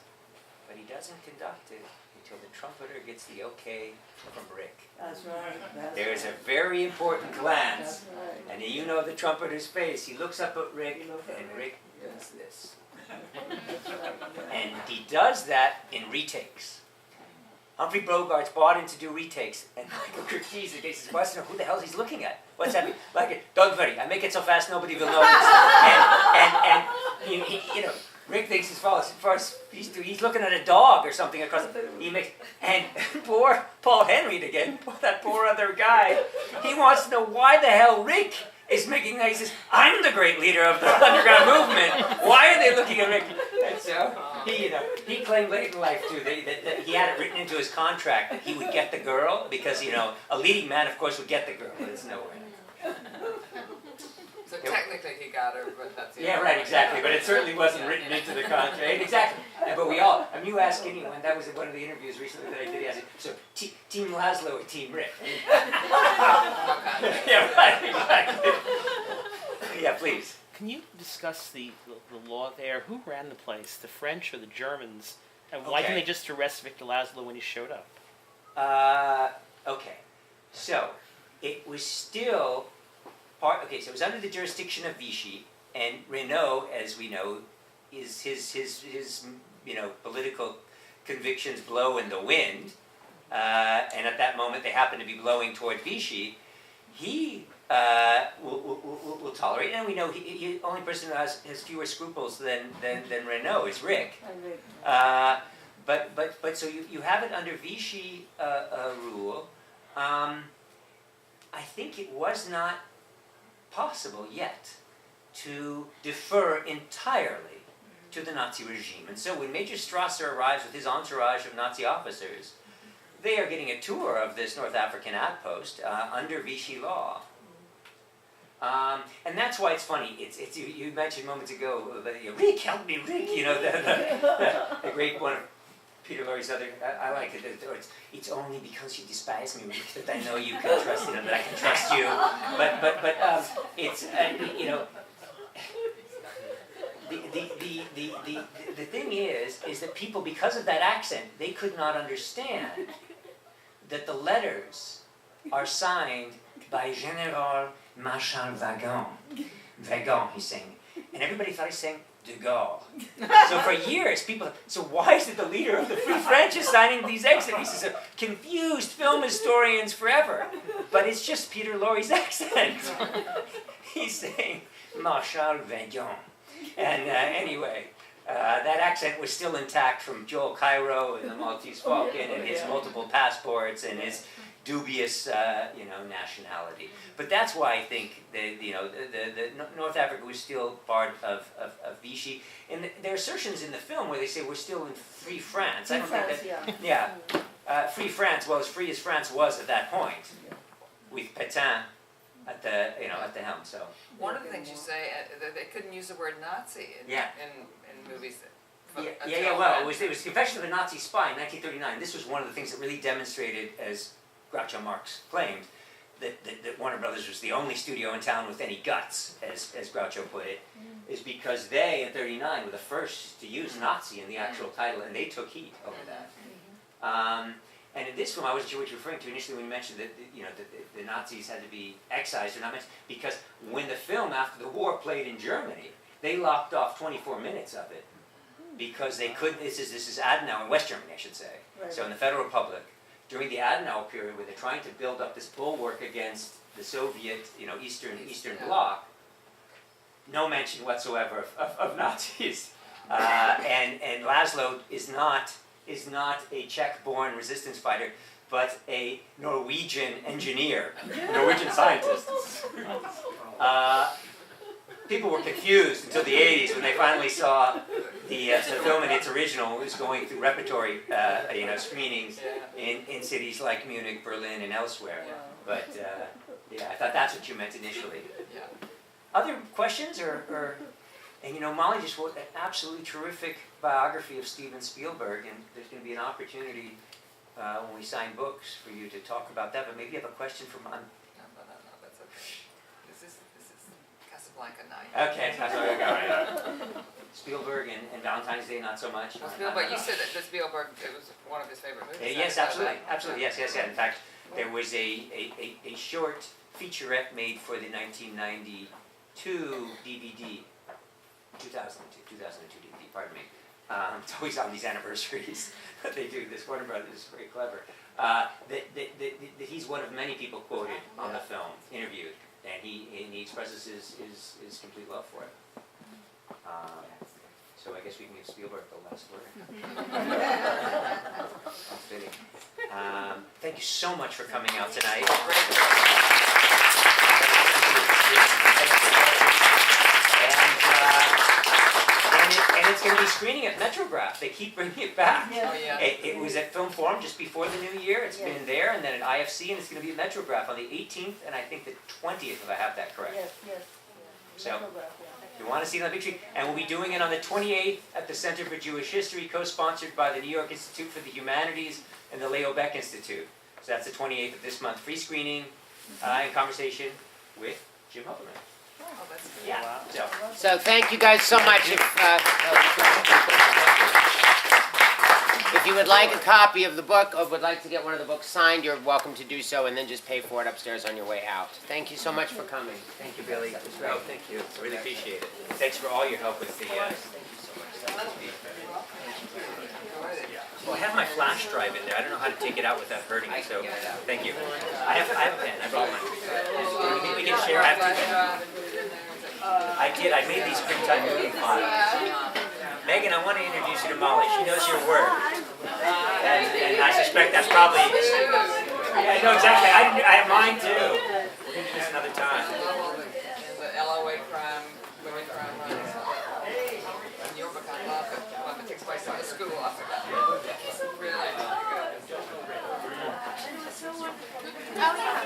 A: But he doesn't conduct it until the trumpeter gets the okay from Rick.
H: That's right. That's
A: There's a
H: right.
A: very important glance,
H: That's right.
A: and you know the trumpeter's face. He looks up at Rick,
H: He looks at
A: and
H: Rick.
A: Rick does this.
H: That's right. Yeah.
A: And he does that in retakes.
D: Humphrey Bogart's bought in to do retakes, and Michael Curtiz gets his question of who the hell he's looking at. What's that mean? Like, don't worry, I make it so fast nobody will notice. And you know, Rick thinks he's looking at a dog or something across. He makes and poor Paul Henry again, that poor other guy. He wants to know why the hell Rick is making that. He says, "I'm the great leader of the underground movement. Why are they looking at Rick?" And so he claimed late in life too that he had it written into his contract that he would get the girl because a leading man, of course, would get the girl, but it's nowhere.
B: So technically he got her, but that's the
D: Yeah, right, exactly. But it certainly wasn't written into the contract. Exactly. But we all, you ask anyone, that was in one of the interviews recently that I did, I said, so Team Laszlo or Team Rick? Yeah, right, exactly. Yeah, please.
K: Can you discuss the law there? Who ran the place, the French or the Germans? And why didn't they just arrest Victor Laszlo when he showed up?
D: Okay. So, it was still so it was under the jurisdiction of Vichy, and Renault, as we know, is his political convictions blow in the wind, and at that moment they happen to be blowing toward Vichy. He will tolerate it, and we know the only person who has fewer scruples than Renault is Rick. But so you have it under Vichy rule. I think it was not possible yet to defer entirely to the Nazi regime. And so when Major Strasser arrives with his entourage of Nazi officers, they are getting a tour of this North African outpost under Vichy law. And that's why it's funny. It's you mentioned moments ago, Rick, help me, Rick. The great one of Peter Lorre's other. I like it. It's only because you despise me, Rick, that I know you can trust that I can trust you. But it's the thing is that people, because of that accent, they could not understand that the letters are signed by General Marshal Vagon. Vagon, he's saying. And everybody thought he's saying de Gaulle. So for years, so why is it the leader of the Free French is signing these exit? He says, confused film historians forever. But it's just Peter Lorre's accent. He's saying Marshal Vagon. And anyway, that accent was still intact from Joel Cairo and the Maltese Falcon and his multiple passports and his dubious, nationality. But that's why I think the North Africa was still part of Vichy. And their assertions in the film where they say we're still in Free France. I don't think that. Free France, well, as free as France was at that point, with Pétain at the helm. So
B: one of the things you say that they couldn't use the word Nazi in movies.
D: Well, it was Confession of a Nazi Spy in 1939. This was one of the things that really demonstrated, as Groucho Marx claimed, that Warner Brothers was the only studio in town with any guts, as Groucho put it, is because they, in 39, were the first to use Nazi in the actual title, and they took heat over that. And in this film, I wasn't sure what you were referring to initially when you mentioned that the Nazis had to be excised or not mentioned, because when the film after the war played in Germany, they locked off 24 minutes of it because they couldn't. This is Adenauer, West Germany, I should say. Right. So in the Federal Republic, during the Adenauer period, where they're trying to build up this bulwark against the Soviet, Eastern Bloc, no mention whatsoever of Nazis. And Laszlo is not a Czech-born resistance fighter, but a Norwegian engineer, Norwegian scientist. People were confused until the 80s when they finally saw the film in its original. It was going through repertory, screenings in cities like Munich, Berlin, and elsewhere. But I thought that's what you meant initially. Other questions, and Molly just wrote an absolutely terrific biography of Steven Spielberg, and there's going to be an opportunity when we sign books for you to talk about that. But maybe you have a question for Molly.
B: No, that's okay. This is Casablanca night.
D: Okay, that's all right. Spielberg and Valentine's Day, not so much.
B: Well, Spielberg, you said that Spielberg, it was one of his favorite movies.
D: Yes, absolutely, yes. In fact, there was a short featurette made for the 1992 DVD, 2002 DVD, pardon me. It's always on these anniversaries. they do. This Warner Brothers is very clever. That he's one of many people quoted on the film, interviewed, and he expresses his complete love for it. So I guess we can give Spielberg the last word. That's fitting. Thank you so much for coming out tonight. And it's going to be screening at Metrograph. They keep bringing it back.
B: Oh, yeah.
D: It was at Film Forum just before the new year. It's been there, and then at IFC, and it's going to be at Metrograph on the 18th, and I think the 20th, if I have that correct.
H: Yes.
D: So,
H: Photograph,
D: if you want to see it on the big screen, and we'll be doing it on the 28th at the Center for Jewish History, co-sponsored by the New York Institute for the Humanities and the Leo Beck Institute. So that's the 28th of this month. Free screening and conversation with Jim Hopperman.
B: Oh, that's good.
D: Yeah.
E: So thank you guys so much. If you would like a copy of the book or would like to get one of the books signed, you're welcome to do so, and then just pay for it upstairs on your way out. Thank you so much for coming.
D: Thank you, Billy.
E: That was great.
D: Oh, thank you. I really appreciate it. Thanks for all your help with the. Well, I have my flash drive in there. I don't know how to take it out without hurting it. So, thank you. I have a pen. I brought mine. We can share. I have two pens. I did. I made these quick type moving files. Megan, I want to introduce you to Molly. She knows your work, and I suspect that's probably. Yeah, I know exactly. I have mine too. We're gonna do this another time.
B: The LOA crime, women crime runs. In your book, I love it. One that takes place on the school. I forgot. Really good.
I: Oh, yeah.